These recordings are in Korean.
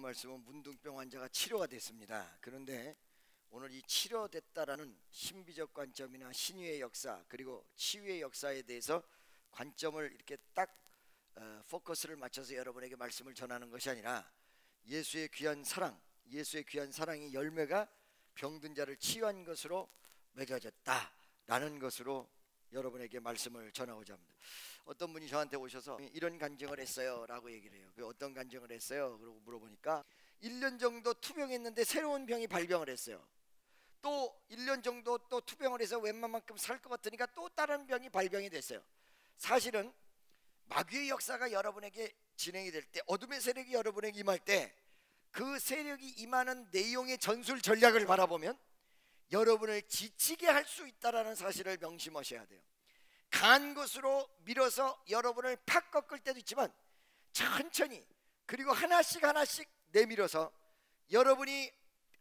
말씀은 문둥병 환자가 치료가 됐습니다. 그런데 오늘 이 치료됐다라는 신비적 관점이나 신유의 역사 그리고 치유의 역사에 대해서 관점을 이렇게 딱 포커스를 맞춰서 여러분에게 말씀을 전하는 것이 아니라 예수의 귀한 사랑, 예수의 귀한 사랑이 열매가 병든 자를 치유한 것으로 맺어졌다라는 것으로 여러분에게 말씀을 전하고자 합니다. 어떤 분이 저한테 오셔서 이런 간증을 했어요 라고 얘기를 해요. 그 어떤 간증을 했어요? 그러고 물어보니까 1년 정도 투병했는데 새로운 병이 발병을 했어요. 또 1년 정도 또 투병을 해서 웬만만큼 살 것 같으니까 또 다른 병이 발병이 됐어요. 사실은 마귀의 역사가 여러분에게 진행이 될 때, 어둠의 세력이 여러분에게 임할 때, 그 세력이 임하는 내용의 전술 전략을 바라보면 여러분을 지치게 할 수 있다는 사실을 명심하셔야 돼요. 강한 것으로 밀어서 여러분을 팍 꺾을 때도 있지만 천천히 그리고 하나씩 하나씩 내밀어서 여러분이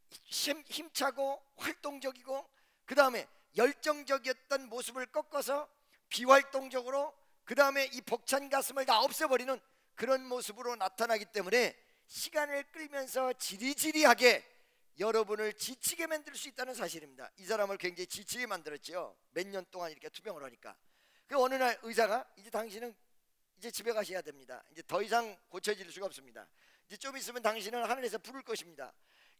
힘차고 활동적이고 그 다음에 열정적이었던 모습을 꺾어서 비활동적으로 그 다음에 이 벅찬 가슴을 다 없애버리는 그런 모습으로 나타나기 때문에 시간을 끌면서 지리지리하게 여러분을 지치게 만들 수 있다는 사실입니다. 이 사람을 굉장히 지치게 만들었죠. 몇 년 동안 이렇게 투병을 하니까. 그 어느 날 의사가 이제 당신은 이제 집에 가셔야 됩니다. 이제 더 이상 고쳐질 수가 없습니다. 이제 좀 있으면 당신은 하늘에서 부를 것입니다.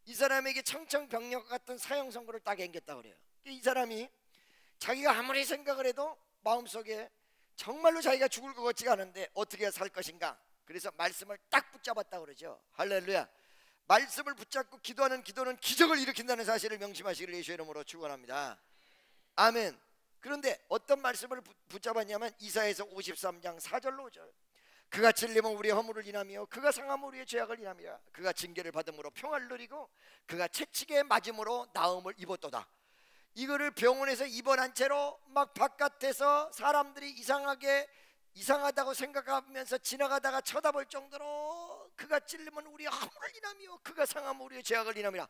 이 사람에게 청청병력 같은 사형 선고를 딱 앵겼다 그래요. 이 사람이 자기가 아무리 생각을 해도 마음속에 정말로 자기가 죽을 것 같지가 않은데 어떻게 살 것인가. 그래서 말씀을 딱 붙잡았다 그러죠. 할렐루야. 말씀을 붙잡고 기도하는 기도는 기적을 일으킨다는 사실을 명심하시기를 예수의 이름으로 축원합니다. 아멘. 그런데 어떤 말씀을 붙잡았냐면 이사야서 53장 4절로 5절. 그가 찔림은 우리의 허물을 인하며 그가 상함은 우리의 죄악을 인하며 그가 징계를 받음으로 평화를 누리고 그가 채찍에 맞음으로 나음을 입었도다. 이거를 병원에서 입원한 채로 막 바깥에서 사람들이 이상하다고 생각하면서 지나가다가 쳐다볼 정도로 그가 찔림은 우리의 허물을 인하며 그가 상함은 우리의 죄악을 인하며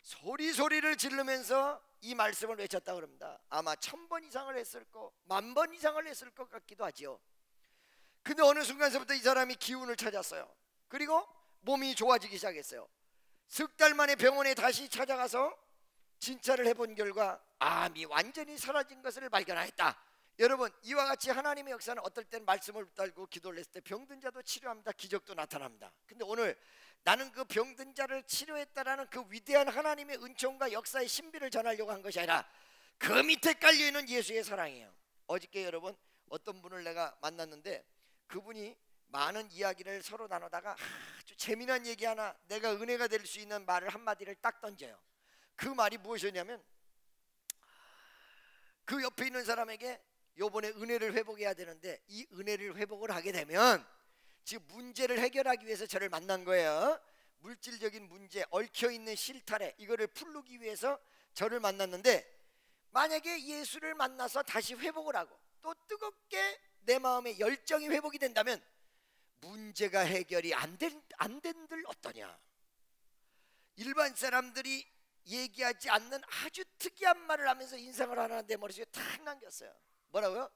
소리를 지르면서 이 말씀을 외쳤다 그럽니다. 아마 1000번 이상을 했을 거, 10,000번 이상을 했을 것 같기도 하지요. 근데 어느 순간서부터 이 사람이 기운을 찾았어요. 그리고 몸이 좋아지기 시작했어요. 석 달 만에 병원에 다시 찾아가서 진찰을 해본 결과 암이 완전히 사라진 것을 발견하였다. 여러분, 이와 같이 하나님의 역사는 어떨 때는 말씀을 붙들고 기도를 했을 때 병든 자도 치료합니다. 기적도 나타납니다. 근데 오늘 나는 그 병든 자를 치료했다라는 그 위대한 하나님의 은총과 역사의 신비를 전하려고 한 것이 아니라 그 밑에 깔려있는 예수의 사랑이에요. 어저께 여러분 어떤 분을 내가 만났는데 그분이 많은 이야기를 서로 나누다가 아주 재미난 얘기 하나, 내가 은혜가 될 수 있는 말을 한마디를 딱 던져요. 그 말이 무엇이었냐면 그 옆에 있는 사람에게 요번에 은혜를 회복해야 되는데 이 은혜를 회복을 하게 되면 지금 문제를 해결하기 위해서 저를 만난 거예요. 물질적인 문제, 얽혀있는 실타래, 이거를 풀기 위해서 저를 만났는데 만약에 예수를 만나서 다시 회복을 하고 또 뜨겁게 내 마음의 열정이 회복이 된다면 문제가 해결이 안 된들 어떠냐. 일반 사람들이 얘기하지 않는 아주 특이한 말을 하면서 인상을 하나 내 머릿속에 탁 남겼어요. 뭐라고요?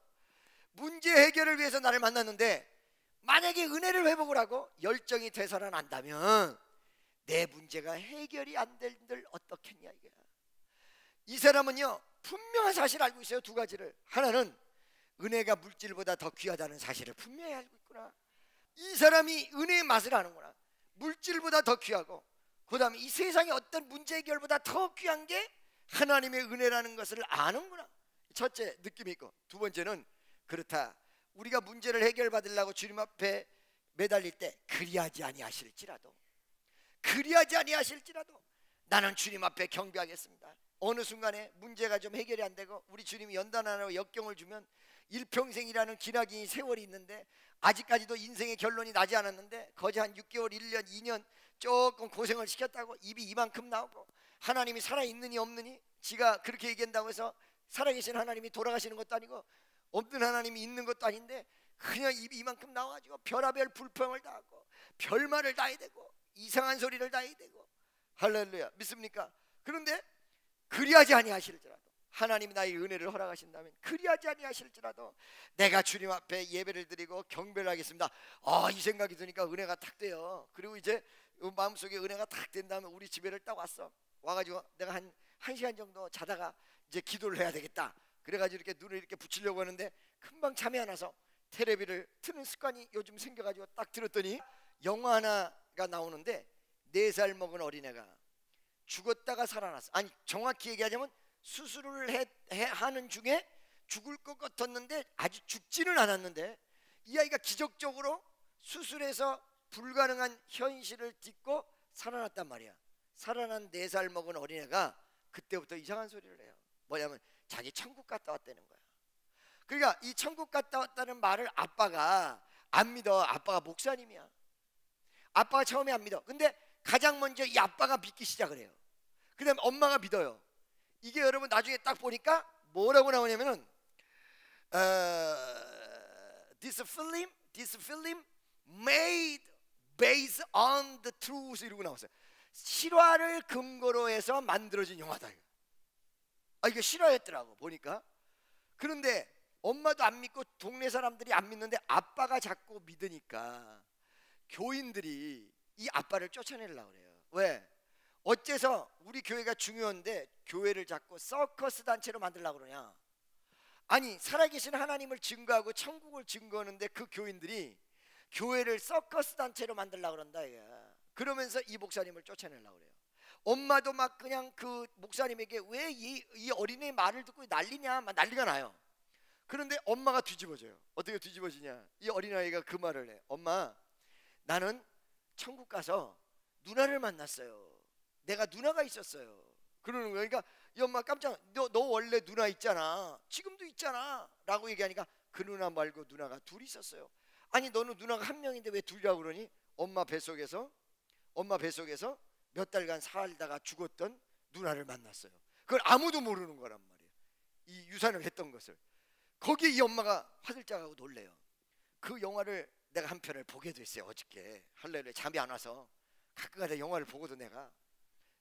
문제 해결을 위해서 나를 만났는데 만약에 은혜를 회복을 하고 열정이 되살아난다면 내 문제가 해결이 안 된들 어떻겠냐 이거야. 이 사람은요 분명한 사실을 알고 있어요. 두 가지를. 하나는 은혜가 물질보다 더 귀하다는 사실을 분명히 알고 있구나. 이 사람이 은혜의 맛을 아는구나. 물질보다 더 귀하고 그 다음에 이 세상의 어떤 문제 해결보다 더 귀한 게 하나님의 은혜라는 것을 아는구나. 첫째 느낌이 있고, 두 번째는 그렇다. 우리가 문제를 해결받으려고 주님 앞에 매달릴 때 그리하지 아니하실지라도 나는 주님 앞에 경배하겠습니다. 어느 순간에 문제가 좀 해결이 안 되고 우리 주님이 연단하라고 역경을 주면 일평생이라는 기나긴 세월이 있는데 아직까지도 인생의 결론이 나지 않았는데 거저 한 6개월, 1년, 2년 조금 고생을 시켰다고 입이 이만큼 나오고 하나님이 살아있느니 없느니 지가 그렇게 얘기한다고 해서 살아계신 하나님이 돌아가시는 것도 아니고 없는 하나님이 있는 것도 아닌데 그냥 입이 이만큼 나와가지고 별하별 불평을 다 하고 별말을 다 해야 되고 이상한 소리를 다 해야 되고. 할렐루야. 믿습니까? 그런데 그리하지 아니하실지라도 하나님이 나의 은혜를 허락하신다면 그리하지 아니하실지라도 내가 주님 앞에 예배를 드리고 경배를 하겠습니다. 이 생각이 드니까 은혜가 탁 돼요. 그리고 이제 마음속에 은혜가 딱 된 다음에 우리 집에를 딱 왔어. 와가지고 내가 한 1시간 정도 자다가 이제 기도를 해야 되겠다. 그래가지고 이렇게 눈을 이렇게 붙이려고 하는데 금방 잠이 안 와서 테레비를 트는 습관이 요즘 생겨가지고 딱 들었더니 영화 하나가 나오는데 4살 먹은 어린애가 죽었다가 살아났어. 아니 정확히 얘기하자면 수술을 하는 중에 죽을 것 같았는데 아직 죽지는 않았는데 이 아이가 기적적으로 수술해서 불가능한 현실을 딛고 살아났단 말이야. 살아난 4살 먹은 어린애가 그때부터 이상한 소리를 해요. 뭐냐면 자기 천국 갔다 왔다는 거야. 그러니까 이 천국 갔다 왔다는 말을 아빠가 안 믿어. 아빠가 목사님이야. 아빠가 처음에 안 믿어. 근데 가장 먼저 이 아빠가 믿기 시작을 해요. 그 다음에 엄마가 믿어요. 이게 여러분 나중에 딱 보니까 뭐라고 나오냐면은 this film made based on the truth 이러고 나왔어요. 실화를 근거로 해서 만들어진 영화다. 이게 실화였더라고 보니까. 그런데 엄마도 안 믿고 동네 사람들이 안 믿는데 아빠가 자꾸 믿으니까 교인들이 이 아빠를 쫓아내려고 그래요. 왜? 어째서 우리 교회가 중요한데 교회를 자꾸 서커스 단체로 만들려고 그러냐? 아니 살아계신 하나님을 증거하고 천국을 증거하는데 그 교인들이 교회를 서커스 단체로 만들려고 그런다. 그러면서 이 목사님을 쫓아내려고 그래요. 엄마도 막 그냥 그 목사님에게 왜 이 어린이의 말을 듣고 난리냐 막 난리가 나요. 그런데 엄마가 뒤집어져요. 어떻게 뒤집어지냐? 이 어린아이가 그 말을 해. 엄마, 나는 천국 가서 누나를 만났어요. 내가 누나가 있었어요. 그러는 거예요. 그러니까 이 엄마 깜짝 너 원래 누나 있잖아. 지금도 있잖아 라고 얘기하니까 그 누나 말고 누나가 둘이 있었어요. 아니 너는 누나가 한 명인데 왜 둘이라고 그러니? 엄마 뱃속에서 몇 달간 살다가 죽었던 누나를 만났어요. 그걸 아무도 모르는 거란 말이에요. 이 유산을 했던 것을. 거기에 이 엄마가 화들짝하고 놀래요. 그 영화를 내가 한 편을 보게 됐어요. 어저께 할렐루야. 잠이 안 와서 가끔가다 영화를 보거든. 내가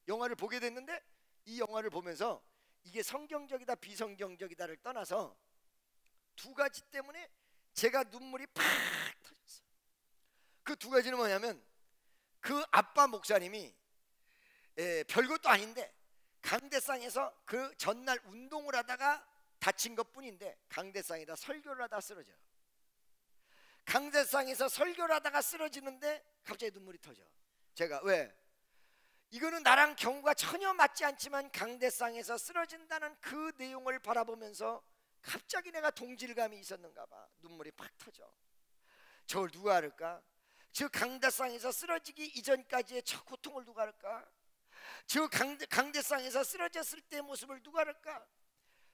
영화를 보게 됐는데 이 영화를 보면서 이게 성경적이다 비성경적이다를 떠나서 두 가지 때문에 제가 눈물이 팍 터졌어요. 그 두 가지는 뭐냐면 그 아빠 목사님이 별것도 아닌데 강대상에서 그 전날 운동을 하다가 다친 것뿐인데 강대상에다 설교를 하다가 쓰러져요. 강대상에서 설교를 하다가 쓰러지는데 갑자기 눈물이 터져. 제가 왜? 이거는 나랑 경우가 전혀 맞지 않지만 강대상에서 쓰러진다는 그 내용을 바라보면서 갑자기 내가 동질감이 있었는가 봐. 눈물이 팍 터져. 저걸 누가 알을까? 저 강대상에서 쓰러지기 이전까지의 저 고통을 누가 알을까? 저 강대상에서 쓰러졌을 때의 모습을 누가 알을까?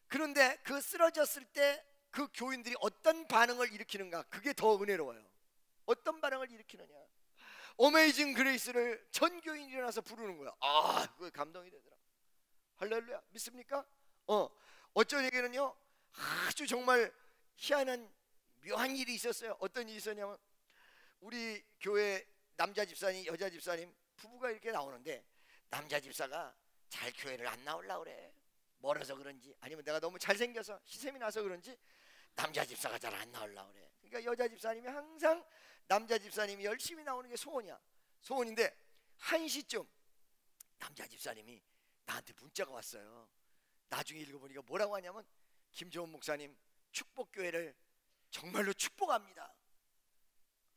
그런데 그 쓰러졌을 때 그 교인들이 어떤 반응을 일으키는가, 그게 더 은혜로워요. 어떤 반응을 일으키느냐. 어메이징 그레이스를 전 교인이 일어나서 부르는 거야. 그거 감동이 되더라. 할렐루야. 믿습니까? 어쩐 얘기는요, 아주 정말 희한한 묘한 일이 있었어요. 어떤 일이 있었냐면 우리 교회 남자 집사님 여자 집사님 부부가 이렇게 나오는데 남자 집사가 잘 교회를 안 나오려고 그래. 멀어서 그런지 아니면 내가 너무 잘생겨서 시샘이 나서 그런지 남자 집사가 잘 안 나오려고 그래. 그러니까 여자 집사님이 항상 남자 집사님이 열심히 나오는 게 소원이야. 소원인데 1시쯤 남자 집사님이 나한테 문자가 왔어요. 나중에 읽어보니까 뭐라고 하냐면 김조은 목사님 축복교회를 정말로 축복합니다.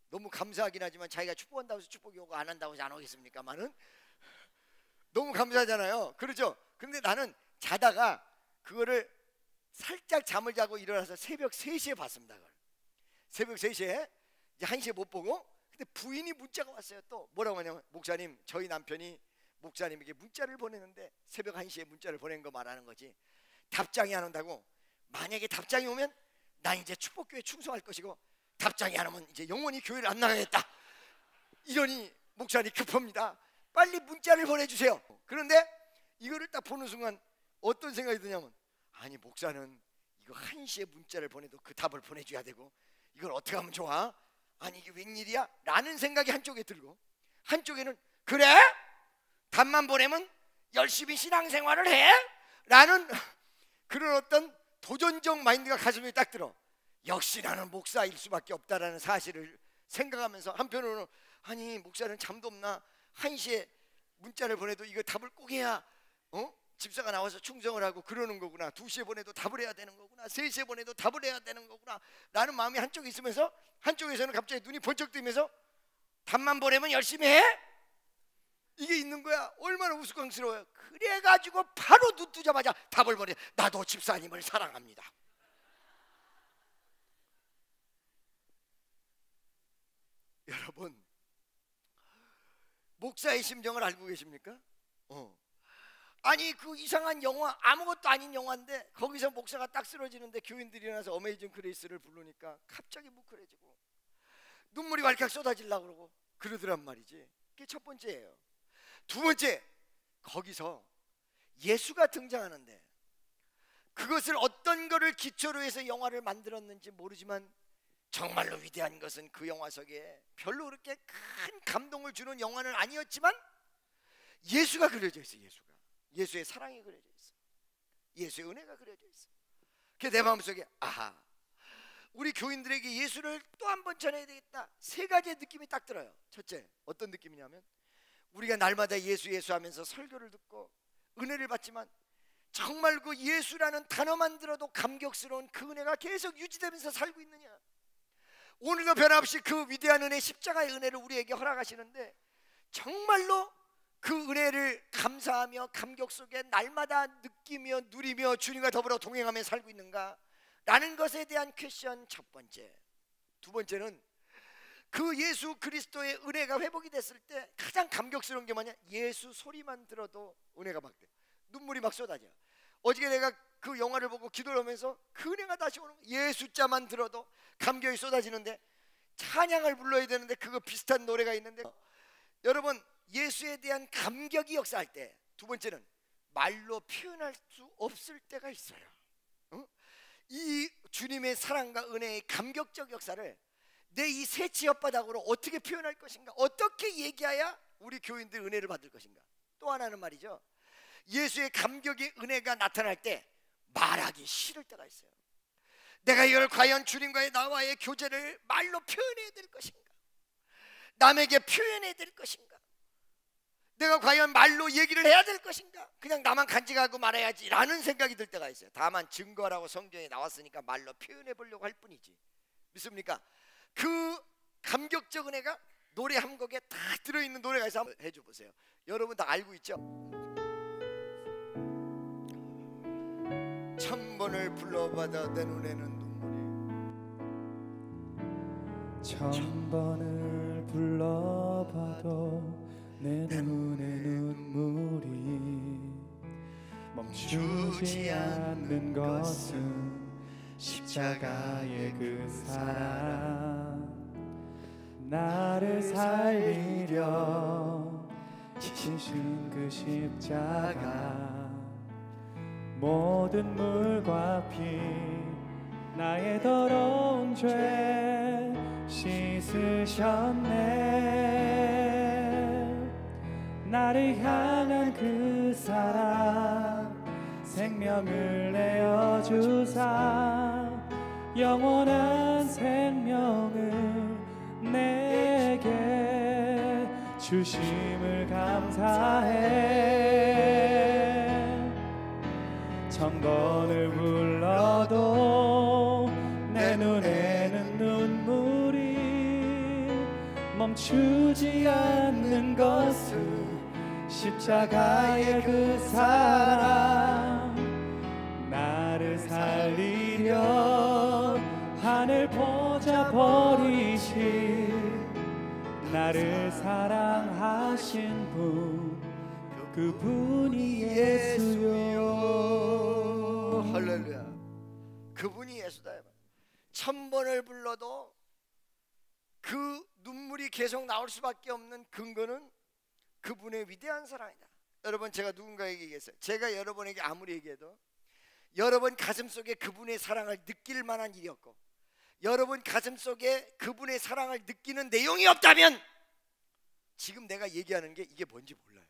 너무 감사하긴 하지만 자기가 축복한다고 해서 축복이 오고 안 한다고 해서 안 오겠습니까만은 너무 감사하잖아요. 그렇죠? 근데 나는 자다가 그거를 살짝 잠을 자고 일어나서 새벽 3시에 봤습니다. 그걸. 새벽 3시에 이제 1시에 못 보고, 근데 부인이 문자가 왔어요. 또 뭐라고 하냐면 목사님 저희 남편이 목사님에게 문자를 보내는데 새벽 1시에 문자를 보낸 거 말하는 거지 답장이 안 온다고. 만약에 답장이 오면 난 이제 축복교회 충성할 것이고 답장이 안 오면 이제 영원히 교회를 안 나가겠다. 이러니 목사님 급합니다. 빨리 문자를 보내주세요. 그런데 이거를 딱 보는 순간 어떤 생각이 드냐면 아니 목사는 이거 1시에 문자를 보내도 그 답을 보내줘야 되고 이걸 어떻게 하면 좋아? 아니 이게 웬일이야? 라는 생각이 한쪽에 들고 한쪽에는 그래? 답만 보내면 열심히 신앙생활을 해? 라는 그런 어떤 도전적 마인드가 가슴에 딱 들어. 역시 나는 목사일 수밖에 없다라는 사실을 생각하면서 한편으로는 아니 목사는 잠도 없나? 1시에 문자를 보내도 이거 답을 꼭 해야 집사가 나와서 충성을 하고 그러는 거구나. 2시에 보내도 답을 해야 되는 거구나. 3시에 보내도 답을 해야 되는 거구나 라는 마음이 한쪽에 있으면서 한쪽에서는 갑자기 눈이 번쩍 뜨면서 답만 보내면 열심히 해? 이게 있는 거야. 얼마나 우스꽝스러워요. 그래가지고 바로 눈 뜨자마자 답을 보내. 나도 집사님을 사랑합니다. 여러분, 목사의 심정을 알고 계십니까? 아니 그 이상한 영화, 아무것도 아닌 영화인데 거기서 목사가 딱 쓰러지는데 교인들이 일어나서 어메이징 그레이스를 부르니까 갑자기 뭉클해지고 눈물이 왈칵 쏟아지려고 그러고 그러더란 말이지. 그게 첫 번째예요. 두 번째, 거기서 예수가 등장하는데 그것을 어떤 거를 기초로 해서 영화를 만들었는지 모르지만 정말로 위대한 것은 그 영화 속에 별로 그렇게 큰 감동을 주는 영화는 아니었지만 예수가 그려져 있어. 예수의 사랑이 그려져 있어. 예수의 은혜가 그려져 있어. 그래서 내 마음속에 아하, 우리 교인들에게 예수를 또 한 번 전해야 되겠다. 3가지의 느낌이 딱 들어요. 첫째, 어떤 느낌이냐면 우리가 날마다 예수 하면서 설교를 듣고 은혜를 받지만 정말 그 예수라는 단어만 들어도 감격스러운 그 은혜가 계속 유지되면서 살고 있느냐. 오늘도 변함없이 그 위대한 은혜, 십자가의 은혜를 우리에게 허락하시는데 정말로 그 은혜를 감사하며 감격 속에 날마다 느끼며 누리며 주님과 더불어 동행하며 살고 있는가 라는 것에 대한 퀘션 첫 번째. 두 번째는 그 예수 그리스도의 은혜가 회복이 됐을 때 가장 감격스러운 게 뭐냐, 예수 소리만 들어도 은혜가 막 돼. 눈물이 막 쏟아져. 어저께 내가 그 영화를 보고 기도를 하면서 그 은혜가 다시 오는 거야. 예수자만 들어도 감격이 쏟아지는데 찬양을 불러야 되는데 그거 비슷한 노래가 있는데 여러분, 예수에 대한 감격이 역사할 때 두 번째는 말로 표현할 수 없을 때가 있어요. 이 주님의 사랑과 은혜의 감격적 역사를 내 이 새치 혓바닥으로 어떻게 표현할 것인가, 어떻게 얘기해야 우리 교인들 은혜를 받을 것인가. 또 하나는 말이죠, 예수의 감격의 은혜가 나타날 때 말하기 싫을 때가 있어요. 내가 이걸 과연 주님과의 나와의 교제를 말로 표현해야 될 것인가, 남에게 표현해야 될 것인가, 내가 과연 말로 얘기를 해야 될 것인가, 그냥 나만 간직하고 말해야지 라는 생각이 들 때가 있어요. 다만 증거라고 성경에 나왔으니까 말로 표현해 보려고 할 뿐이지. 믿습니까? 그 감격적 은혜가 노래 한 곡에 다 들어있는 노래가 있어. 한번 해줘 보세요. 여러분 다 알고 있죠? 1000번을 불러봐도 내 눈에는 눈물이, 1000번을 불러봐도 내 눈에 눈물이 멈추지 않는 것은 십자가의 그 사랑, 나를 살리려 지신 그 십자가, 모든 물과 피 나의 더러운 죄 씻으셨네. 나를 향한 그 사랑, 생명을 내어주사 영원한 생명을 내게 주심을 감사해. 1000번을 불러도 내 눈에는 눈물이 멈추지 않는 것은 십자가의 그 사랑, 나를 살리려 하늘 보좌 버리신 나를 사랑하신 분, 그분이 예수요. 할렐루야. 그분이 예수다. 1000번을 불러도 그 눈물이 계속 나올 수밖에 없는 근거는 그분의 위대한 사랑이다. 여러분, 제가 누군가에게 얘기했어요. 제가 여러분에게 아무리 얘기해도 여러분 가슴속에 그분의 사랑을 느낄 만한 일이 없고, 여러분 가슴속에 그분의 사랑을 느끼는 내용이 없다면 지금 내가 얘기하는 게 이게 뭔지 몰라요.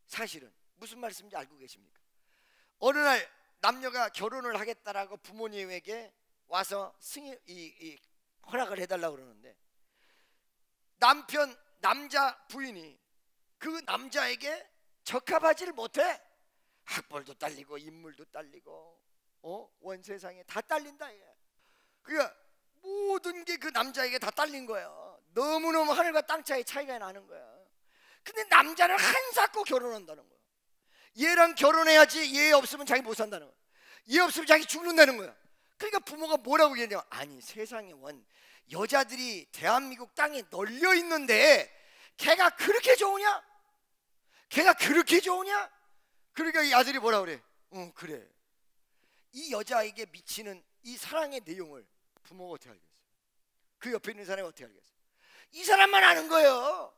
사실은 무슨 말씀인지 알고 계십니까? 어느 날 남녀가 결혼을 하겠다라고 부모님에게 와서 허락을 해달라고 그러는데, 남편 남자 부인이 그 남자에게 적합하지를 못해. 학벌도 딸리고 인물도 딸리고 원 세상에 다 딸린다. 얘. 그러니까 모든 게 그 남자에게 다 딸린 거야. 너무너무 하늘과 땅 차이 차이가 나는 거야. 근데 남자는 한사코 결혼한다는 거야. 얘랑 결혼해야지 얘 없으면 자기 못 산다는 거야. 얘 없으면 자기 죽는다는 거야. 그러니까 부모가 뭐라고 얘기하냐, 아니 세상에 원 여자들이 대한민국 땅에 널려 있는데 걔가 그렇게 좋으냐? 걔가 그렇게 좋으냐? 그러니까 이 아들이 뭐라 그래? 그래. 이 여자에게 미치는 이 사랑의 내용을 부모가 어떻게 알겠어? 그 옆에 있는 사람이 어떻게 알겠어? 이 사람만 아는 거예요.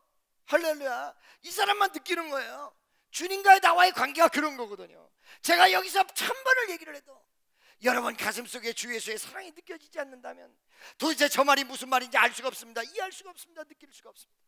할렐루야. 이 사람만 느끼는 거예요. 주님과의 나와의 관계가 그런 거거든요. 제가 여기서 1000번을 얘기를 해도 여러분 가슴속에 주 예수의 사랑이 느껴지지 않는다면 도대체 저 말이 무슨 말인지 알 수가 없습니다. 이해할 수가 없습니다. 느낄 수가 없습니다.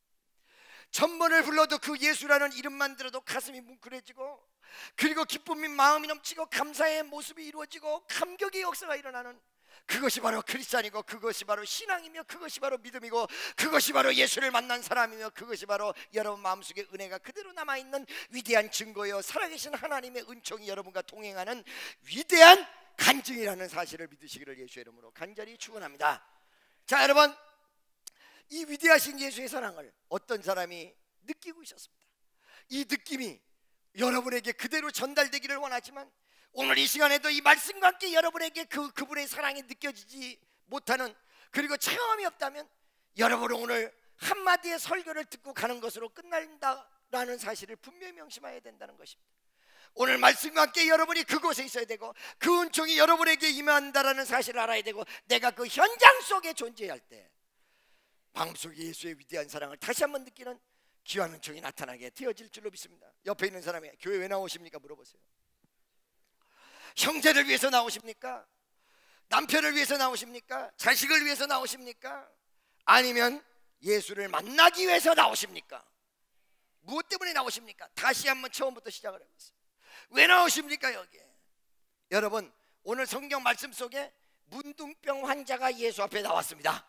1000번을 불러도 그 예수라는 이름만 들어도 가슴이 뭉클해지고, 그리고 기쁨이 마음이 넘치고 감사의 모습이 이루어지고 감격의 역사가 일어나는, 그것이 바로 크리스찬이고, 그것이 바로 신앙이며, 그것이 바로 믿음이고, 그것이 바로 예수를 만난 사람이며, 그것이 바로 여러분 마음속에 은혜가 그대로 남아있는 위대한 증거요, 살아계신 하나님의 은총이 여러분과 동행하는 위대한 간증이라는 사실을 믿으시기를 예수의 이름으로 간절히 축원합니다. 자, 여러분, 이 위대하신 예수의 사랑을 어떤 사람이 느끼고 있었습니다. 이 느낌이 여러분에게 그대로 전달되기를 원하지만, 오늘 이 시간에도 이 말씀과 함께 여러분에게 그분의 사랑이 느껴지지 못하는, 그리고 체험이 없다면 여러분은 오늘 한마디의 설교를 듣고 가는 것으로 끝난다라는 사실을 분명히 명심해야 된다는 것입니다. 오늘 말씀과 함께 여러분이 그곳에 있어야 되고, 그 은총이 여러분에게 임한다라는 사실을 알아야 되고, 내가 그 현장 속에 존재할 때 마음속에 예수의 위대한 사랑을 다시 한번 느끼는 귀한 은총이 나타나게 되어질 줄로 믿습니다. 옆에 있는 사람이 교회 왜 나오십니까? 물어보세요. 형제를 위해서 나오십니까? 남편을 위해서 나오십니까? 자식을 위해서 나오십니까? 아니면 예수를 만나기 위해서 나오십니까? 무엇 때문에 나오십니까? 다시 한번 처음부터 시작을 해보세요. 왜 나오십니까? 여기에 여러분, 오늘 성경 말씀 속에 문둥병 환자가 예수 앞에 나왔습니다.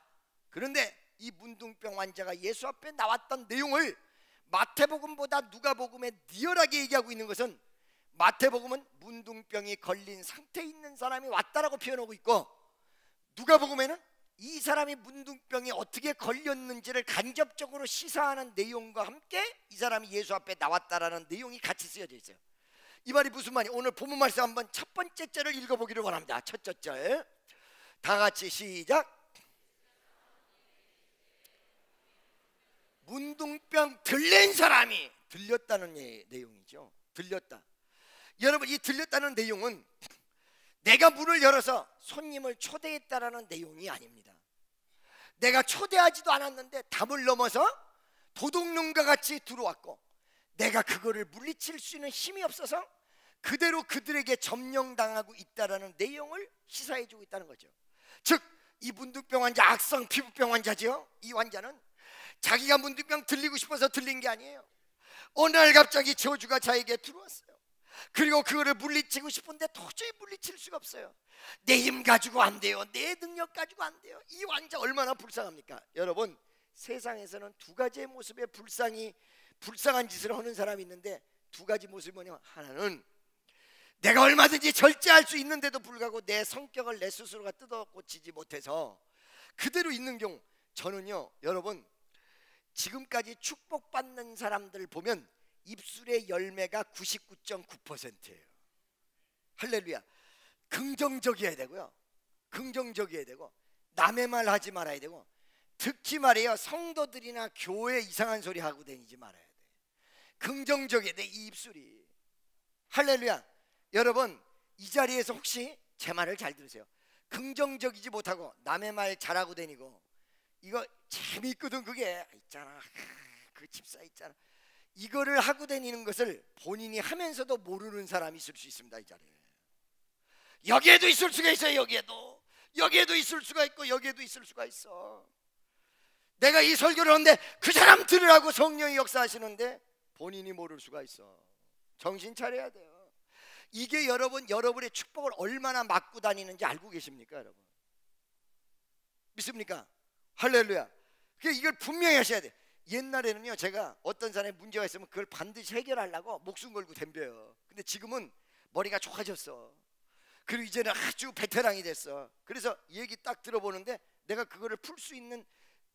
그런데 이 문둥병 환자가 예수 앞에 나왔던 내용을 마태복음보다 누가복음에 리얼하게 얘기하고 있는 것은, 마태복음은 문둥병이 걸린 상태에 있는 사람이 왔다라고 표현하고 있고, 누가복음에는 이 사람이 문둥병이 어떻게 걸렸는지를 간접적으로 시사하는 내용과 함께 이 사람이 예수 앞에 나왔다라는 내용이 같이 쓰여져 있어요. 이 말이 무슨 말이에요? 오늘 본문 말씀 한번 첫 번째 절을 읽어보기를 원합니다. 첫째 절 다 같이 시작. 문둥병 들린 사람이, 들렸다는 내용이죠. 들렸다. 여러분, 이 들렸다는 내용은 내가 문을 열어서 손님을 초대했다라는 내용이 아닙니다. 내가 초대하지도 않았는데 담을 넘어서 도둑놈과 같이 들어왔고, 내가 그거를 물리칠 수 있는 힘이 없어서 그대로 그들에게 점령당하고 있다라는 내용을 시사해주고 있다는 거죠. 즉, 이 문둥병 환자, 악성 피부병 환자죠. 이 환자는 자기가 문둥병 들리고 싶어서 들린 게 아니에요. 어느 날 갑자기 저주가 자에게 들어왔어요. 그리고 그거를 물리치고 싶은데 도저히 물리칠 수가 없어요. 내 힘 가지고 안 돼요. 내 능력 가지고 안 돼요. 이 환자 얼마나 불쌍합니까? 여러분, 세상에서는 두 가지의 모습의 불쌍한 짓을 하는 사람이 있는데, 두 가지 모습이 뭐냐면, 하나는 내가 얼마든지 절제할 수 있는데도 불구하고 내 성격을 내 스스로가 뜯어 고치지 못해서 그대로 있는 경우. 저는요, 여러분, 지금까지 축복받는 사람들 보면 입술의 열매가 99.9%예요. 할렐루야. 긍정적이어야 되고요, 긍정적이어야 되고, 남의 말 하지 말아야 되고, 특히 말이에요, 성도들이나 교회 이상한 소리 하고 다니지 말아야 돼. 긍정적이어야 돼, 이 입술이. 할렐루야. 여러분, 이 자리에서 혹시 제 말을 잘 들으세요. 긍정적이지 못하고 남의 말 잘하고 다니고, 이거 재미있거든. 그게 있잖아, 그 집사 있잖아, 이거를 하고 다니는 것을 본인이 하면서도 모르는 사람이 있을 수 있습니다. 이 자리에 여기에도 있을 수가 있어요. 여기에도 있을 수가 있고, 여기에도 있을 수가 있어. 내가 이 설교를 하는데 그 사람 들으라고 성령이 역사하시는데 본인이 모를 수가 있어. 정신 차려야 돼요. 이게 여러분의 축복을 얼마나 막고 다니는지 알고 계십니까? 여러분 믿습니까? 할렐루야. 이걸 분명히 하셔야 돼. 옛날에는요, 제가 어떤 사람이 문제가 있으면 그걸 반드시 해결하려고 목숨 걸고 덤벼요. 근데 지금은 머리가 좋아졌어. 그리고 이제는 아주 베테랑이 됐어. 그래서 얘기 딱 들어보는데 내가 그거를 풀 수 있는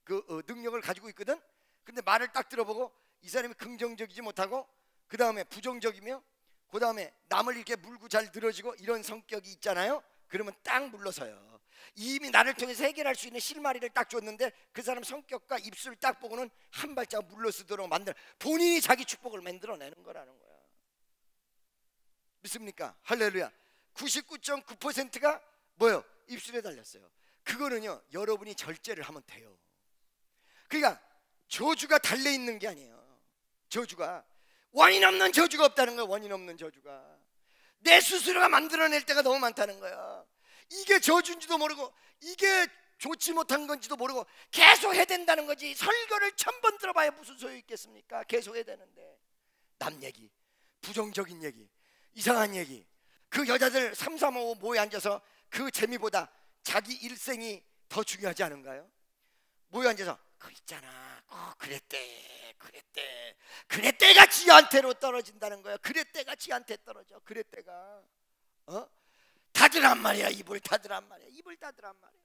능력을 가지고 있거든. 근데 말을 딱 들어보고 이 사람이 긍정적이지 못하고, 그 다음에 부정적이며, 그 다음에 남을 이렇게 물고 잘 늘어지고 이런 성격이 있잖아요. 그러면 딱 물러서요. 이미 나를 통해서 해결할 수 있는 실마리를 딱 줬는데 그 사람 성격과 입술 딱 보고는 한 발짝 물러서도록 만들, 본인이 자기 축복을 만들어내는 거라는 거야. 믿습니까? 할렐루야. 99.9%가 뭐예요? 입술에 달렸어요. 그거는요, 여러분이 절제를 하면 돼요. 그러니까 저주가 달려있는 게 아니에요. 저주가 원인 없는 저주가 없다는 거예요. 원인 없는 저주가 내 스스로가 만들어낼 때가 너무 많다는 거야. 이게 저주인지도 모르고 이게 좋지 못한 건지도 모르고 계속 해야 된다는 거지. 설교를 1000번 들어봐야 무슨 소용이 있겠습니까? 계속 해야 되는데 남 얘기, 부정적인 얘기, 이상한 얘기, 그 여자들 3, 3, 5 모여 앉아서 그 재미보다 자기 일생이 더 중요하지 않은가요? 모여 앉아서 그 있잖아, 그랬대가 지한테로 떨어진다는 거야. 그랬대가 지한테 떨어져. 그랬대가 닫으란 말이야. 입을 닫으란 말이야. 입을 닫으란 말이야.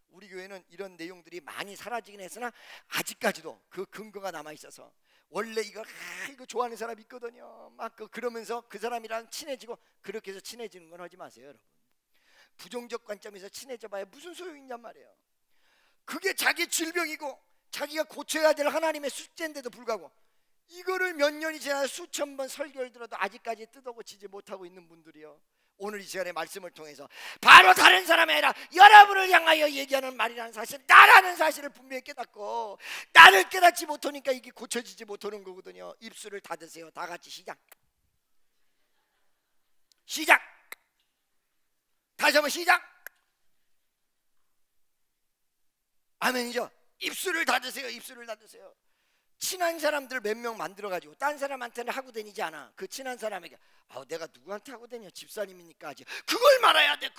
우리 교회는 이런 내용들이 많이 사라지긴 했으나 아직까지도 그 근거가 남아있어서, 원래 이거 좋아하는 사람이 있거든요. 막 그러면서 그 사람이랑 친해지고, 그렇게 해서 친해지는 건 하지 마세요, 여러분. 부정적 관점에서 친해져 봐야 무슨 소용이 있냔 말이에요. 그게 자기 질병이고 자기가 고쳐야 될 하나님의 숙제인데도 불구하고 이거를 몇 년이 지나 수천 번 설교를 들어도 아직까지 뜯어고치지 못하고 있는 분들이요, 오늘 이 시간의 말씀을 통해서 바로 다른 사람이 아니라 여러분을 향하여 얘기하는 말이라는 사실, 나라는 사실을 분명히 깨닫고, 나를 깨닫지 못하니까 이게 고쳐지지 못하는 거거든요. 입술을 닫으세요. 다 같이 시작. 다시 한번 시작. 아멘이죠. 입술을 닫으세요. 입술을 닫으세요. 친한 사람들 몇 명 만들어가지고 딴 사람한테는 하고 다니지 않아. 그 친한 사람에게 내가 누구한테 하고 다녀? 집사님이니까 하지. 그걸 말아야 돼.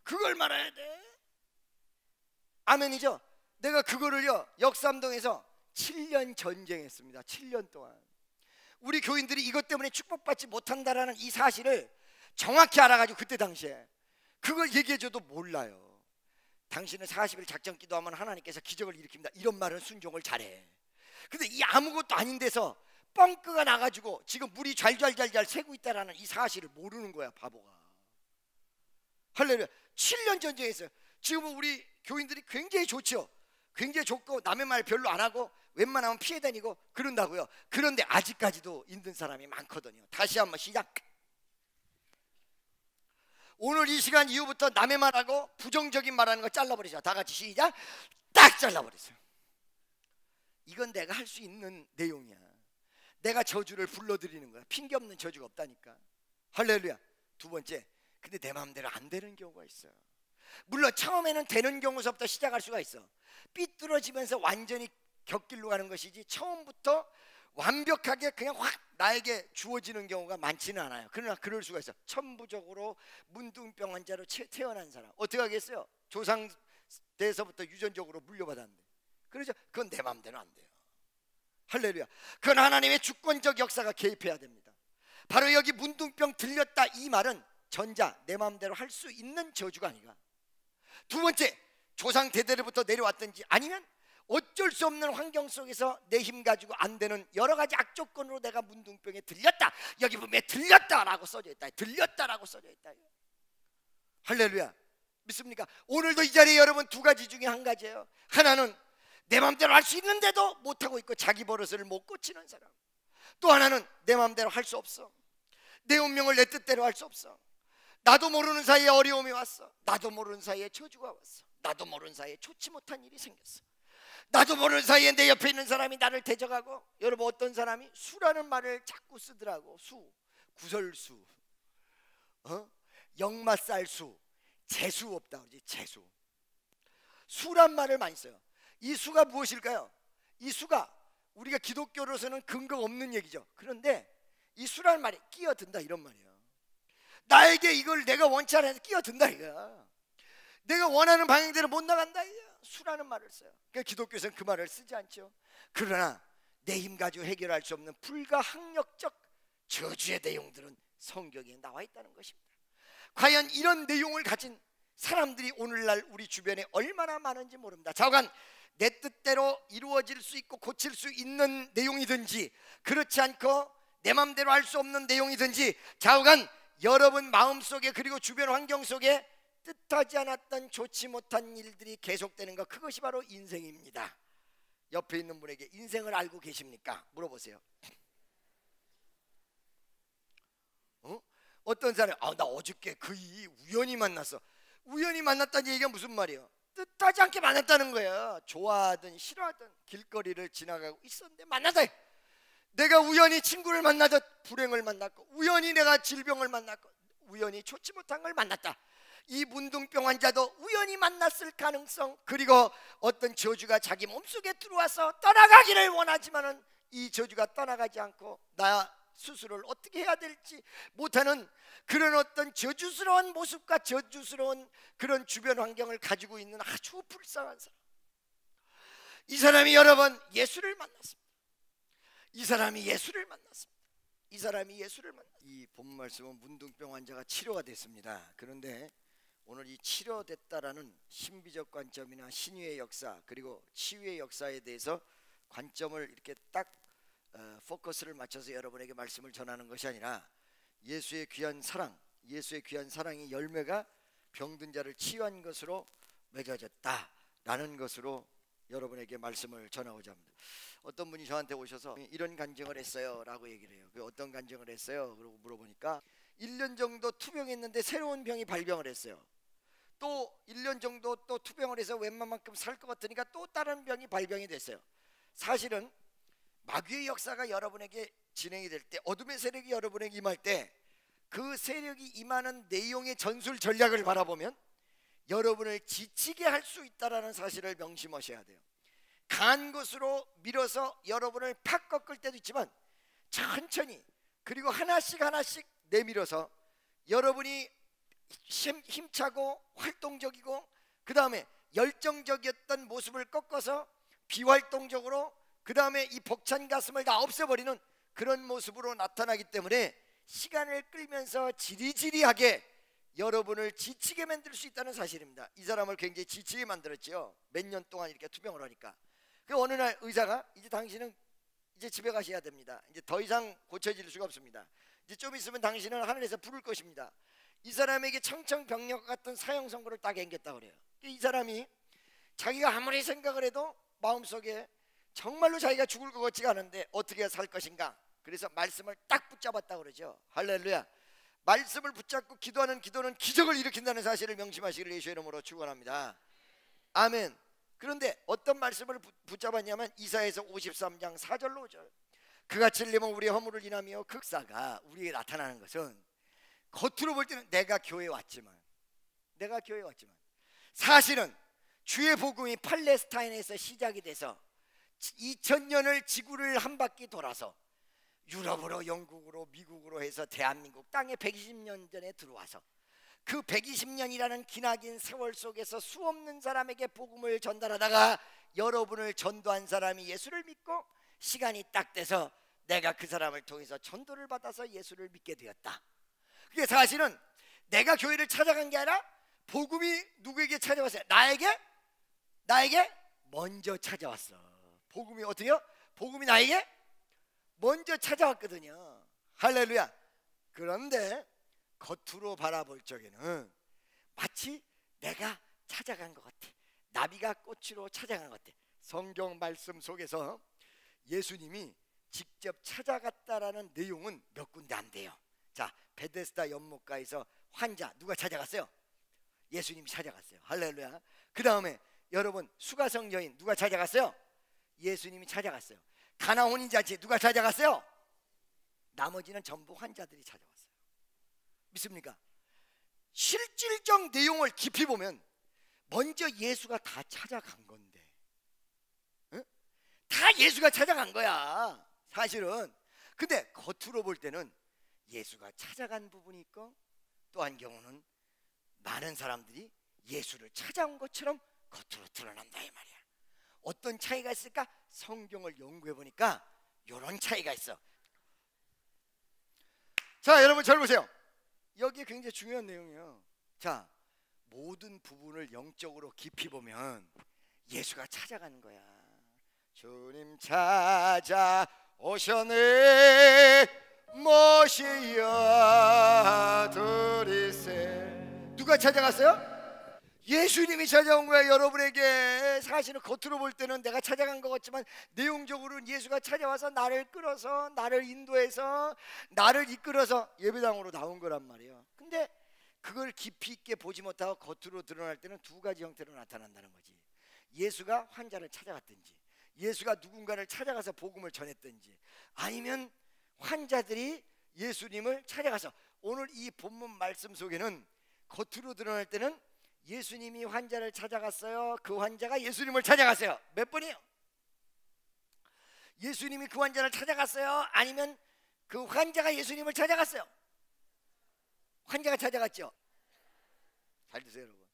그걸 말아야 돼. 아멘이죠. 내가 그거를요, 역삼동에서 7년 전쟁했습니다. 7년 동안. 우리 교인들이 이것 때문에 축복받지 못한다라는 이 사실을 정확히 알아가지고 그때 당시에 그걸 얘기해줘도 몰라요. 당신은 40일 작전 기도하면 하나님께서 기적을 일으킵니다. 이런 말은 순종을 잘해. 근데 이 아무것도 아닌 데서 뻥크가 나가지고 지금 물이 좔좔좔 새고 있다라는 이 사실을 모르는 거야, 바보가. 할렐루야. 7년 전쟁했어요. 지금은 우리 교인들이 굉장히 좋죠. 굉장히 좋고 남의 말 별로 안 하고 웬만하면 피해 다니고 그런다고요. 그런데 아직까지도 힘든 사람이 많거든요. 다시 한번 시작. 오늘 이 시간 이후부터 남의 말하고 부정적인 말하는 거 잘라버리자. 다 같이 시작. 딱 잘라버리세요. 이건 내가 할 수 있는 내용이야. 내가 저주를 불러들이는 거야. 핑계 없는 저주가 없다니까. 할렐루야. 두 번째, 근데 내 마음대로 안 되는 경우가 있어요. 물론 처음에는 되는 경우서부터 시작할 수가 있어. 삐뚤어지면서 완전히 곁길로 가는 것이지 처음부터 완벽하게 그냥 확 나에게 주어지는 경우가 많지는 않아요. 그러나 그럴 수가 있어. 천부적으로 문둥병 환자로 태어난 사람 어떻게 하겠어요? 조상 때에서부터 유전적으로 물려받았는데, 그렇죠? 그건 내 마음대로 안 돼요. 할렐루야. 그건 하나님의 주권적 역사가 개입해야 됩니다. 바로 여기 문둥병 들렸다 이 말은 전자, 내 마음대로 할 수 있는 저주가 아니라, 두 번째, 조상 대대로부터 내려왔든지 아니면 어쩔 수 없는 환경 속에서 내 힘 가지고 안 되는 여러 가지 악조건으로 내가 문둥병에 들렸다. 여기 보면 들렸다라고 써져 있다. 들렸다라고 써져 있다. 할렐루야. 믿습니까? 오늘도 이 자리에 여러분 두 가지 중에 한 가지예요. 하나는 내 마음대로 할 수 있는데도 못하고 있고 자기 버릇을 못 고치는 사람. 또 하나는 내 마음대로 할 수 없어. 내 운명을 내 뜻대로 할 수 없어. 나도 모르는 사이에 어려움이 왔어. 나도 모르는 사이에 저주가 왔어. 나도 모르는 사이에 좋지 못한 일이 생겼어. 나도 모르는 사이에 내 옆에 있는 사람이 나를 대적하고, 여러분 어떤 사람이 수라는 말을 자꾸 쓰더라고. 수, 구설수, 역마살수, 재수 없다 그러지. 재수. 수란 말을 많이 써요. 이 수가 무엇일까요? 이 수가 우리가 기독교로서는 근거가 없는 얘기죠. 그런데 이 수라는 말이 끼어든다 이런 말이에요. 나에게 이걸 내가 원치 않아서 끼어든다 이거야. 내가 원하는 방향대로 못 나간다 이거야. 수라는 말을 써요. 그러니까 기독교에서는 그 말을 쓰지 않죠. 그러나 내 힘 가지고 해결할 수 없는 불가항력적 저주의 내용들은 성경에 나와 있다는 것입니다. 과연 이런 내용을 가진 사람들이 오늘날 우리 주변에 얼마나 많은지 모릅니다. 좌우간 내 뜻대로 이루어질 수 있고 고칠 수 있는 내용이든지 그렇지 않고 내 마음대로 할 수 없는 내용이든지 좌우간 여러분 마음속에 그리고 주변 환경 속에 뜻하지 않았던 좋지 못한 일들이 계속되는 것, 그것이 바로 인생입니다. 옆에 있는 분에게 인생을 알고 계십니까? 물어보세요. 어떤 사람이 나 어저께 그이 우연히 만났어. 우연히 만났다는 얘기가 무슨 말이에요? 뜻하지 않게 만났다는 거예요. 좋아하든 싫어하든 길거리를 지나가고 있었는데 만나다 내가 우연히 친구를 만나듯 불행을 만났고 우연히 내가 질병을 만났고 우연히 좋지 못한 걸 만났다. 이 문둥병 환자도 우연히 만났을 가능성, 그리고 어떤 저주가 자기 몸속에 들어와서 떠나가기를 원하지만은 이 저주가 떠나가지 않고 나 스스로를 어떻게 해야 될지 못하는 그런 어떤 저주스러운 모습과 저주스러운 그런 주변 환경을 가지고 있는 아주 불쌍한 사람. 이 사람이 여러분 예수를 만났습니다. 이 사람이 예수를 만났습니다. 이 사람이 예수를 만났습니다. 이 본 말씀은 문둥병 환자가 치료가 됐습니다. 그런데 오늘 이 치료됐다라는 신비적 관점이나 신유의 역사 그리고 치유의 역사에 대해서 관점을 이렇게 딱 포커스를 맞춰서 여러분에게 말씀을 전하는 것이 아니라 예수의 귀한 사랑, 예수의 귀한 사랑이 열매가 병든 자를 치유한 것으로 맺어졌다라는 것으로 여러분에게 말씀을 전하고자 합니다. 어떤 분이 저한테 오셔서 이런 간증을 했어요 라고 얘기를 해요. 어떤 간증을 했어요? 그러고 물어보니까 1년 정도 투병했는데 새로운 병이 발병을 했어요. 또 1년 정도 또 투병을 해서 웬만만큼 살 것 같으니까 또 다른 병이 발병이 됐어요. 사실은 마귀의 역사가 여러분에게 진행이 될 때, 어둠의 세력이 여러분에게 임할 때, 그 세력이 임하는 내용의 전술 전략을 바라보면 여러분을 지치게 할 수 있다는 사실을 명심하셔야 돼요. 강한 것으로 밀어서 여러분을 팍 꺾을 때도 있지만 천천히 그리고 하나씩 하나씩 내밀어서 여러분이 힘차고 활동적이고 그 다음에 열정적이었던 모습을 꺾어서 비활동적으로 그 다음에 이 벅찬 가슴을 다 없애버리는 그런 모습으로 나타나기 때문에 시간을 끌면서 지리지리하게 여러분을 지치게 만들 수 있다는 사실입니다. 이 사람을 굉장히 지치게 만들었죠. 몇 년 동안 이렇게 투병을 하니까. 그 어느 날 의사가 이제 당신은 이제 집에 가셔야 됩니다. 이제 더 이상 고쳐질 수가 없습니다. 이제 좀 있으면 당신은 하늘에서 부를 것입니다. 이 사람에게 청청병력 같은 사형 선고를 딱 앵겼다고 그래요. 이 사람이 자기가 아무리 생각을 해도 마음속에 정말로 자기가 죽을 것 같지가 않은데 어떻게 살 것인가. 그래서 말씀을 딱 붙잡았다고 그러죠. 할렐루야. 말씀을 붙잡고 기도하는 기도는 기적을 일으킨다는 사실을 명심하시기를 예수의 이름으로 축원합니다. 아멘. 그런데 어떤 말씀을 붙잡았냐면 이사야서 53장 4절로 5절. 그가 찔림은 우리의 허물을 인하며 극사가 우리에게 나타나는 것은 겉으로 볼 때는 내가 교회에 왔지만 사실은 주의 복음이 팔레스타인에서 시작이 돼서 2000년을 지구를 한 바퀴 돌아서 유럽으로 영국으로 미국으로 해서 대한민국 땅에 120년 전에 들어와서 그 120년이라는 기나긴 세월 속에서 수없는 사람에게 복음을 전달하다가 여러분을 전도한 사람이 예수를 믿고 시간이 딱 돼서 내가 그 사람을 통해서 전도를 받아서 예수를 믿게 되었다. 그게 사실은 내가 교회를 찾아간 게 아니라 복음이 누구에게 찾아왔어요? 나에게 먼저 찾아왔어. 복음이 어떻게요? 복음이 나에게 먼저 찾아왔거든요. 할렐루야. 그런데 겉으로 바라볼 적에는 마치 내가 찾아간 것 같아. 나비가 꽃으로 찾아간 것 같아. 성경 말씀 속에서 예수님이 직접 찾아갔다라는 내용은 몇 군데 안 돼요. 자, 베데스다 연못가에서 환자 누가 찾아갔어요? 예수님이 찾아갔어요. 할렐루야. 그 다음에 여러분 수가성 여인 누가 찾아갔어요? 예수님이 찾아갔어요. 가나 혼인잔치 누가 찾아갔어요? 나머지는 전부 환자들이 찾아왔어요. 믿습니까? 실질적 내용을 깊이 보면 먼저 예수가 다 찾아간 건데, 응? 다 예수가 찾아간 거야 사실은. 근데 겉으로 볼 때는 예수가 찾아간 부분이 있고 또 한 경우는 많은 사람들이 예수를 찾아온 것처럼 겉으로 드러난다 이 말이야. 어떤 차이가 있을까? 성경을 연구해 보니까 이런 차이가 있어. 자, 여러분 잘 보세요. 여기 굉장히 중요한 내용이에요. 자, 모든 부분을 영적으로 깊이 보면 예수가 찾아가는 거야. 주님 찾아오셨네 모시여 드리세. 누가 찾아갔어요? 예수님이 찾아온 거야. 여러분에게. 사실은 겉으로 볼 때는 내가 찾아간 것 같지만 내용적으로는 예수가 찾아와서 나를 끌어서, 나를 인도해서, 나를 이끌어서 예배당으로 나온 거란 말이에요. 근데 그걸 깊이 있게 보지 못하고 겉으로 드러날 때는 두 가지 형태로 나타난다는 거지. 예수가 환자를 찾아갔든지, 예수가 누군가를 찾아가서 복음을 전했든지, 아니면 환자들이 예수님을 찾아가서. 오늘 이 본문 말씀 속에는 겉으로 드러날 때는 예수님이 환자를 찾아갔어요. 그 환자가 예수님을 찾아갔어요. 몇 번이에요? 예수님이 그 환자를 찾아갔어요? 아니면 그 환자가 예수님을 찾아갔어요? 환자가 찾아갔죠. 잘 드세요 여러분.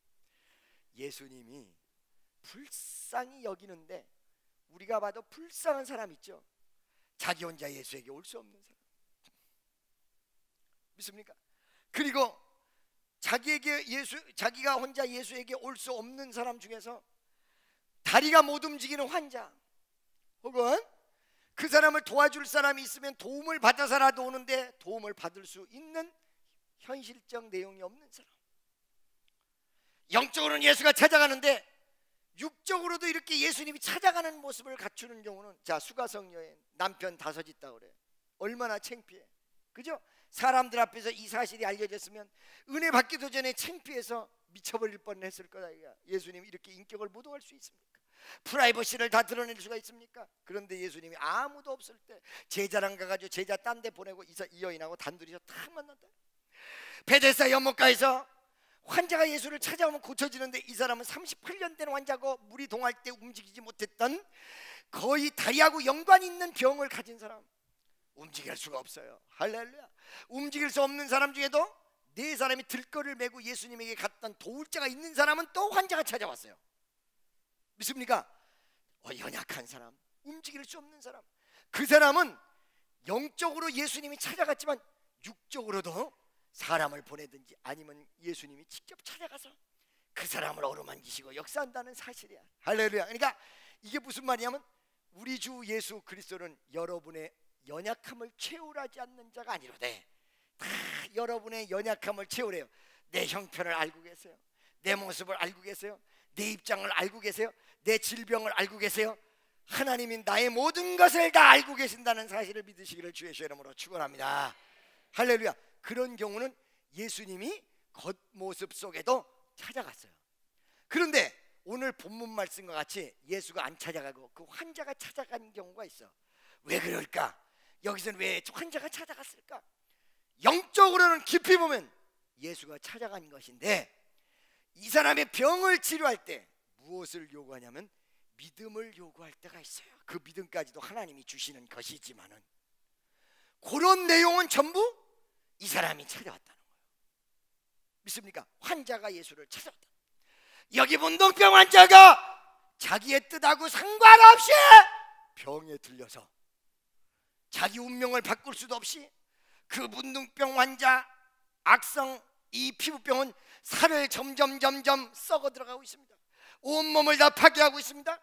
예수님이 불쌍히 여기는데, 우리가 봐도 불쌍한 사람 있죠. 자기 혼자 예수에게 올 수 없는 사람. 믿습니까? 그리고 자기가 혼자 예수에게 올 수 없는 사람 중에서 다리가 못 움직이는 환자, 혹은 그 사람을 도와줄 사람이 있으면 도움을 받아서라도 오는데 도움을 받을 수 있는 현실적 내용이 없는 사람. 영적으로는 예수가 찾아가는데 육적으로도 이렇게 예수님이 찾아가는 모습을 갖추는 경우는, 자, 수가성 여인 남편 5 있다 그래. 얼마나 창피해, 그죠? 사람들 앞에서 이 사실이 알려졌으면 은혜 받기도 전에 창피해서 미쳐버릴 뻔했을 거다. 예수님이 이렇게 인격을 모독할 수 있습니까? 프라이버시를 다 드러낼 수가 있습니까? 그런데 예수님이 아무도 없을 때 제자랑 가가지고 제자 딴 데 보내고 이 여인하고 단둘이서 탁 만난다. 베데스다 연못가에서 환자가 예수를 찾아오면 고쳐지는데, 이 사람은 38년 된 환자고 물이 동할 때 움직이지 못했던, 거의 다리하고 연관 있는 병을 가진 사람, 움직일 수가 없어요. 할렐루야. 움직일 수 없는 사람 중에도 4사람이 들거를 메고 예수님에게 갔던 도울 자가 있는 사람은 또 환자가 찾아왔어요. 믿습니까? 연약한 사람, 움직일 수 없는 사람. 그 사람은 영적으로 예수님이 찾아갔지만 육적으로도 사람을 보내든지 아니면 예수님이 직접 찾아가서 그 사람을 어루만지시고 역사한다는 사실이야. 할렐루야. 그러니까 이게 무슨 말이냐면, 우리 주 예수 그리스도는 여러분의 연약함을 채우라지 않는 자가 아니로되 다 여러분의 연약함을 채우래요. 내 형편을 알고 계세요? 내 모습을 알고 계세요? 내 입장을 알고 계세요? 내 질병을 알고 계세요? 하나님이 나의 모든 것을 다 알고 계신다는 사실을 믿으시기를 주의 이름으로 축원합니다. 할렐루야. 그런 경우는 예수님이 겉모습 속에도 찾아갔어요. 그런데 오늘 본문 말씀과 같이 예수가 안 찾아가고 그 환자가 찾아간 경우가 있어. 왜 그럴까? 여기서는 왜 환자가 찾아갔을까? 영적으로는 깊이 보면 예수가 찾아간 것인데, 이 사람의 병을 치료할 때 무엇을 요구하냐면 믿음을 요구할 때가 있어요. 그 믿음까지도 하나님이 주시는 것이지만은, 그런 내용은 전부 이 사람이 찾아왔다는 거예요. 믿습니까? 환자가 예수를 찾아왔다. 여기 문둥병 환자가 자기의 뜻하고 상관없이 병에 들려서 자기 운명을 바꿀 수도 없이, 그 문둥병 환자 악성 이 피부병은 살을 점점 썩어 들어가고 있습니다. 온몸을 다 파괴하고 있습니다.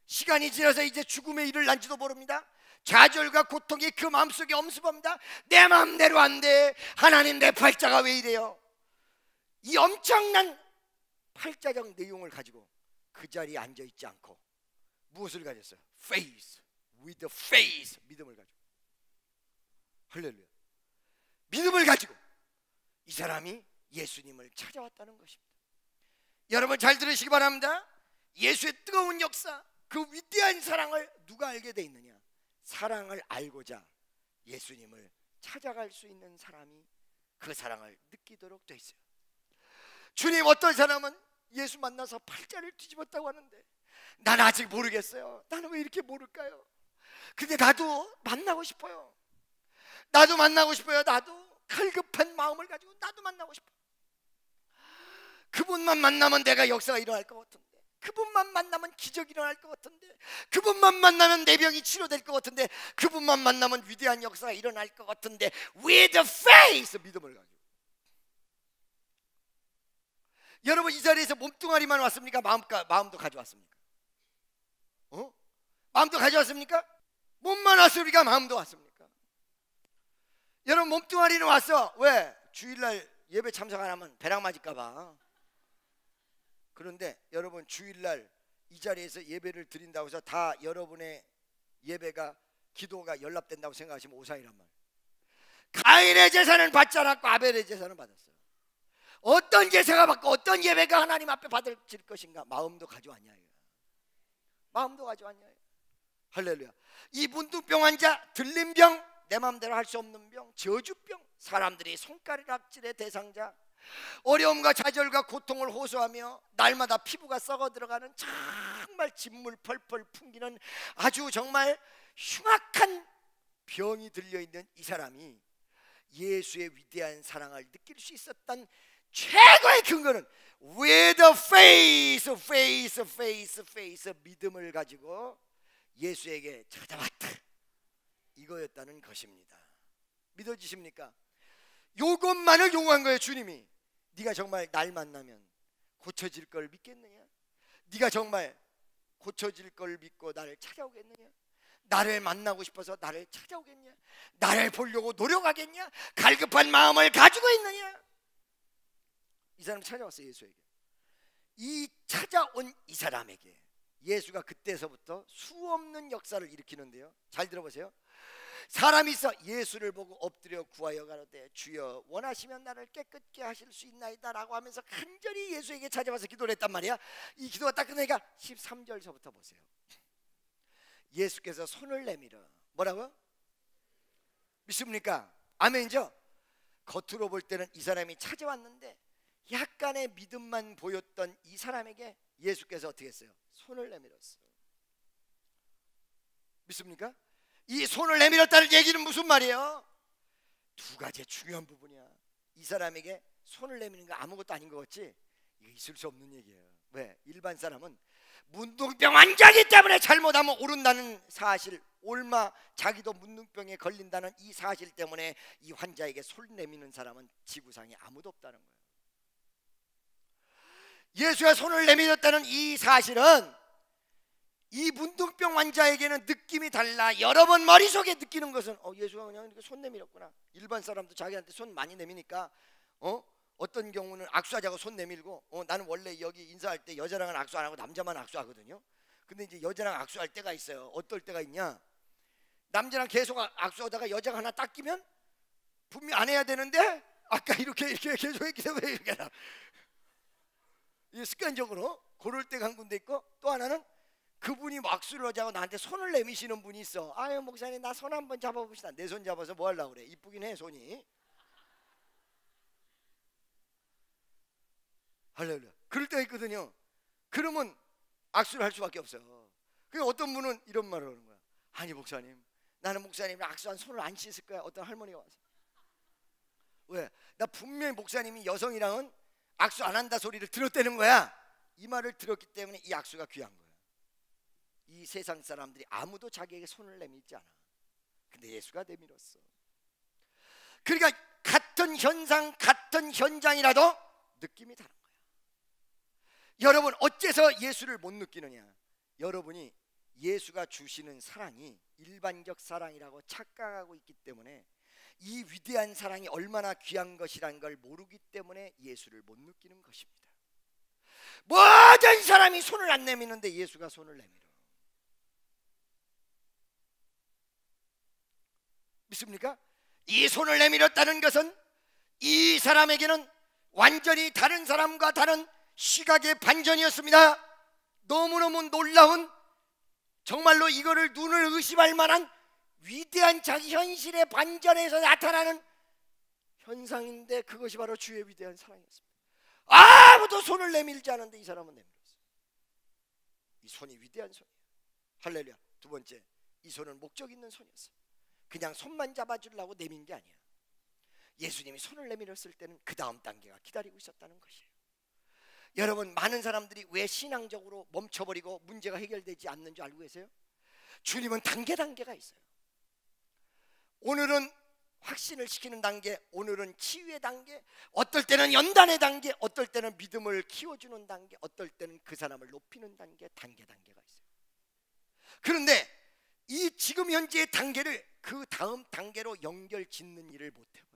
시간이 지나서 이제 죽음에 이를난지도 모릅니다. 좌절과 고통이 그 마음속에 엄습합니다. 내 마음대로 안 돼. 하나님, 내 팔자가 왜 이래요? 이 엄청난 팔자적 내용을 가지고 그 자리에 앉아있지 않고 무엇을 가졌어요? Faith, with the faith, 믿음을 가지고. 할렐루야. 믿음을 가지고 이 사람이 예수님을 찾아왔다는 것입니다. 여러분 잘 들으시기 바랍니다. 예수의 뜨거운 역사, 그 위대한 사랑을 누가 알게 돼 있느냐? 사랑을 알고자 예수님을 찾아갈 수 있는 사람이 그 사랑을 느끼도록 돼 있어요. 주님, 어떤 사람은 예수 만나서 팔자를 뒤집었다고 하는데 난 아직 모르겠어요. 나는 왜 이렇게 모를까요? 근데 나도 만나고 싶어요. 나도 만나고 싶어요. 나도 갈급한 마음을 가지고 나도 만나고 싶어요. 그분만 만나면 내가 역사가 일어날 것 같은데 그분만 만나면 기적이 일어날 것 같은데, 그분만 만나면 내 병이 치료될 것 같은데, 그분만 만나면 위대한 역사가 일어날 것 같은데, with faith, 믿음을 가지고. 여러분 이 자리에서 몸뚱아리만 왔습니까? 마음도 가져왔습니까? 마음도 가져왔습니까? 몸만 왔습니까? 마음도 왔습니까? 여러분 몸뚱아리는 왔어. 왜? 주일날 예배 참석 안 하면 배랑 맞을까 봐. 그런데 여러분 주일날 이 자리에서 예배를 드린다고 해서 다 여러분의 예배가, 기도가 연락된다고 생각하시면 오산이란 말이에요. 가인의 제사는 받지 않았고 아벨의 제사는 받았어요. 어떤 제사가 받고 어떤 예배가 하나님 앞에 받을 것인가? 마음도 가져왔냐 이거. 마음도 가져왔냐 이거. 할렐루야. 이 문둥병 환자, 들림병, 내 마음대로 할 수 없는 병, 저주병, 사람들이 손가락질의 대상자, 어려움과 좌절과 고통을 호소하며 날마다 피부가 썩어 들어가는 정말 진물 펄펄 풍기는 아주 정말 흉악한 병이 들려있는 이 사람이 예수의 위대한 사랑을 느낄 수 있었던 최고의 근거는 with faith, 믿음을 가지고 예수에게 찾아왔다, 이거였다는 것입니다. 믿어지십니까? 요것만을 요구한 거예요. 주님이 네가 정말 날 만나면 고쳐질 걸 믿겠느냐? 네가 정말 고쳐질 걸 믿고 나를 찾아오겠느냐? 나를 만나고 싶어서 나를 찾아오겠냐? 나를 보려고 노력하겠냐? 갈급한 마음을 가지고 있느냐? 이 사람 찾아왔어요. 예수에게. 이 찾아온 이 사람에게 예수가 그때서부터 수없는 역사를 일으키는데요, 잘 들어보세요. 사람이 있어 예수를 보고 엎드려 구하여 가로되 주여 원하시면 나를 깨끗게 하실 수 있나이다 라고 하면서 간절히 예수에게 찾아와서 기도를 했단 말이야. 이 기도가 딱 끝나니까 13절서부터 보세요. 예수께서 손을 내밀어 뭐라고요? 믿습니까? 아멘이죠? 겉으로 볼 때는 이 사람이 찾아왔는데 약간의 믿음만 보였던 이 사람에게 예수께서 어떻게 했어요? 손을 내밀었어요. 믿습니까? 이 손을 내밀었다는 얘기는 무슨 말이에요? 두 가지 중요한 부분이야. 이 사람에게 손을 내미는 거 아무것도 아닌 것 같지? 이거 있을 수 없는 얘기예요. 왜? 일반 사람은 문둥병 환자이기 때문에 잘못하면 옳은다는 사실, 옳마 자기도 문둥병에 걸린다는 이 사실 때문에 이 환자에게 손 내미는 사람은 지구상에 아무도 없다는 거예요. 예수가 손을 내밀었다는 이 사실은 이 문둥병 환자에게는 느낌이 달라. 여러분 머릿속에 느끼는 것은 예수가 그냥 이렇게 손 내밀었구나. 일반 사람도 자기한테 손 많이 내미니까 어떤 경우는 악수하자고 손 내밀고 나는 원래 여기 인사할 때 여자랑은 악수 안 하고 남자만 악수하거든요. 근데 이제 여자랑 악수할 때가 있어요. 어떨 때가 있냐? 남자랑 계속 악수하다가 여자가 하나 딱 끼면 분명 안 해야 되는데 아까 이렇게 계속 했기 때문에 이렇게 나. 이 습관적으로 그럴 때가 한 군데 있고, 또 하나는 그분이 악수를 하자고 나한테 손을 내미시는 분이 있어. 아유 목사님 나 손 한번 잡아봅시다. 내 손 잡아서 뭐 하려고 그래? 이쁘긴 해 손이. 할렐루야. 그럴 때가 있거든요. 그러면 악수를 할 수밖에 없어요. 그러니까 어떤 분은 이런 말을 하는 거야. 아니 목사님, 나는 목사님이랑 악수한 손을 안 씻을 거야. 어떤 할머니가 와서. 왜? 나 분명히 목사님이 여성이랑은 악수 안 한다 소리를 들었다는 거야. 이 말을 들었기 때문에 이 악수가 귀한 거야. 이 세상 사람들이 아무도 자기에게 손을 내밀지 않아. 근데 예수가 내밀었어. 그러니까 같은 현상, 같은 현장이라도 느낌이 다른 거야. 여러분 어째서 예수를 못 느끼느냐? 여러분이 예수가 주시는 사랑이 일반적 사랑이라고 착각하고 있기 때문에, 이 위대한 사랑이 얼마나 귀한 것이란 걸 모르기 때문에 예수를 못 느끼는 것입니다. 모든 사람이 손을 안 내미는데 예수가 손을 내밀어. 믿습니까? 이 손을 내밀었다는 것은 이 사람에게는 완전히 다른 사람과 다른 시각의 반전이었습니다. 너무너무 놀라운, 정말로 이거를 눈을 의심할 만한 위대한 자기 현실의 반전에서 나타나는 현상인데, 그것이 바로 주의 위대한 사랑이었습니다. 아무도 손을 내밀지 않았는데 이 사람은 내밀었어요. 이 손이 위대한 손이에요. 할렐루야. 두 번째, 이 손은 목적 있는 손이었어요. 그냥 손만 잡아주려고 내민 게 아니야. 예수님이 손을 내밀었을 때는 그 다음 단계가 기다리고 있었다는 것이에요. 여러분, 많은 사람들이 왜 신앙적으로 멈춰버리고 문제가 해결되지 않는 줄 알고 계세요? 주님은 단계가 있어요. 오늘은 확신을 시키는 단계, 오늘은 치유의 단계, 어떨 때는 연단의 단계, 어떨 때는 믿음을 키워주는 단계, 어떨 때는 그 사람을 높이는 단계가 있어요. 그런데 이 지금 현재의 단계를 그 다음 단계로 연결 짓는 일을 못 해버려요.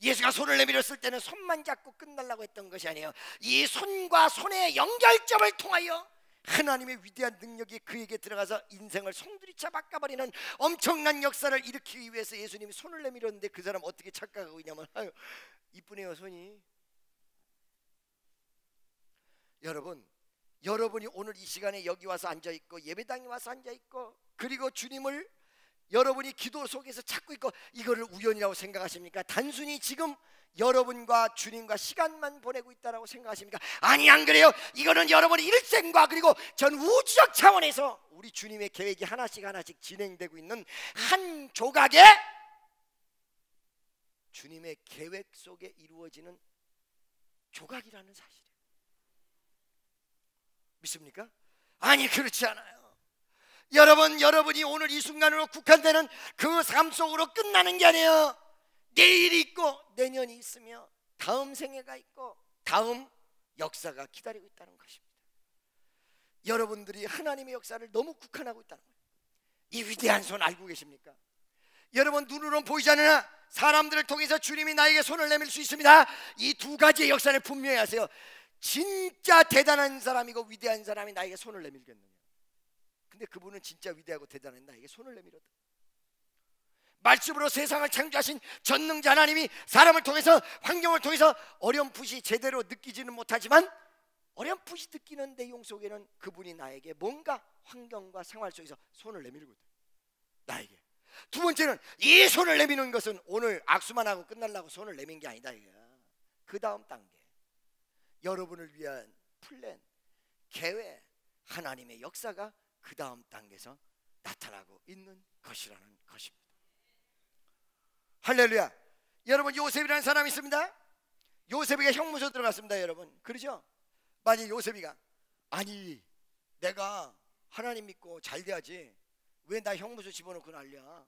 예수가 손을 내밀었을 때는 손만 잡고 끝내려고 했던 것이 아니에요. 이 손과 손의 연결점을 통하여 하나님의 위대한 능력이 그에게 들어가서 인생을 송두리째 바꿔버리는 엄청난 역사를 일으키기 위해서 예수님이 손을 내밀었는데, 그 사람 어떻게 착각하고 있냐면, 아유 이쁘네요 손이. 여러분이 오늘 이 시간에 여기 와서 앉아있고 예배당에 와서 앉아있고, 그리고 주님을 여러분이 기도 속에서 찾고 있고, 이거를 우연이라고 생각하십니까? 단순히 지금 여러분과 주님과 시간만 보내고 있다라고 생각하십니까? 아니, 안 그래요. 이거는 여러분의 일생과 그리고 전 우주적 차원에서 우리 주님의 계획이 하나씩 진행되고 있는 한 조각의 주님의 계획 속에 이루어지는 조각이라는 사실이에요. 믿습니까? 아니, 그렇지 않아요. 여러분이 오늘 이 순간으로 국한되는 그 삶 속으로 끝나는 게 아니에요. 내일이 있고 내년이 있으며 다음 생애가 있고 다음 역사가 기다리고 있다는 것입니다. 여러분들이 하나님의 역사를 너무 국한하고 있다는 거예요. 이 위대한 손 알고 계십니까? 여러분, 눈으로는 보이지 않으나 사람들을 통해서 주님이 나에게 손을 내밀 수 있습니다. 이 두 가지의 역사를 분명히 하세요. 진짜 대단한 사람이고 위대한 사람이 나에게 손을 내밀겠느냐? 근데 그분은 진짜 위대하고 대단한 나에게 손을 내밀었다. 말씀으로 세상을 창조하신 전능자 하나님이 사람을 통해서, 환경을 통해서 어렴풋이 제대로 느끼지는 못하지만 어렴풋이 느끼는 내용 속에는 그분이 나에게 뭔가 환경과 생활 속에서 손을 내밀고 있다. 나에게. 두 번째는 이 손을 내미는 것은 오늘 악수만 하고 끝나려고 손을 내민 게 아니다. 그 다음 단계, 여러분을 위한 플랜, 계획, 하나님의 역사가 그 다음 단계에서 나타나고 있는 것이라는 것입니다. 할렐루야. 여러분, 요셉이라는 사람이 있습니다. 요셉에게 형무소 들어갔습니다. 여러분, 그러죠? 만약 요셉이가, 아니 내가 하나님 믿고 잘 돼야지 왜 나 형무소 집어넣고 난리야,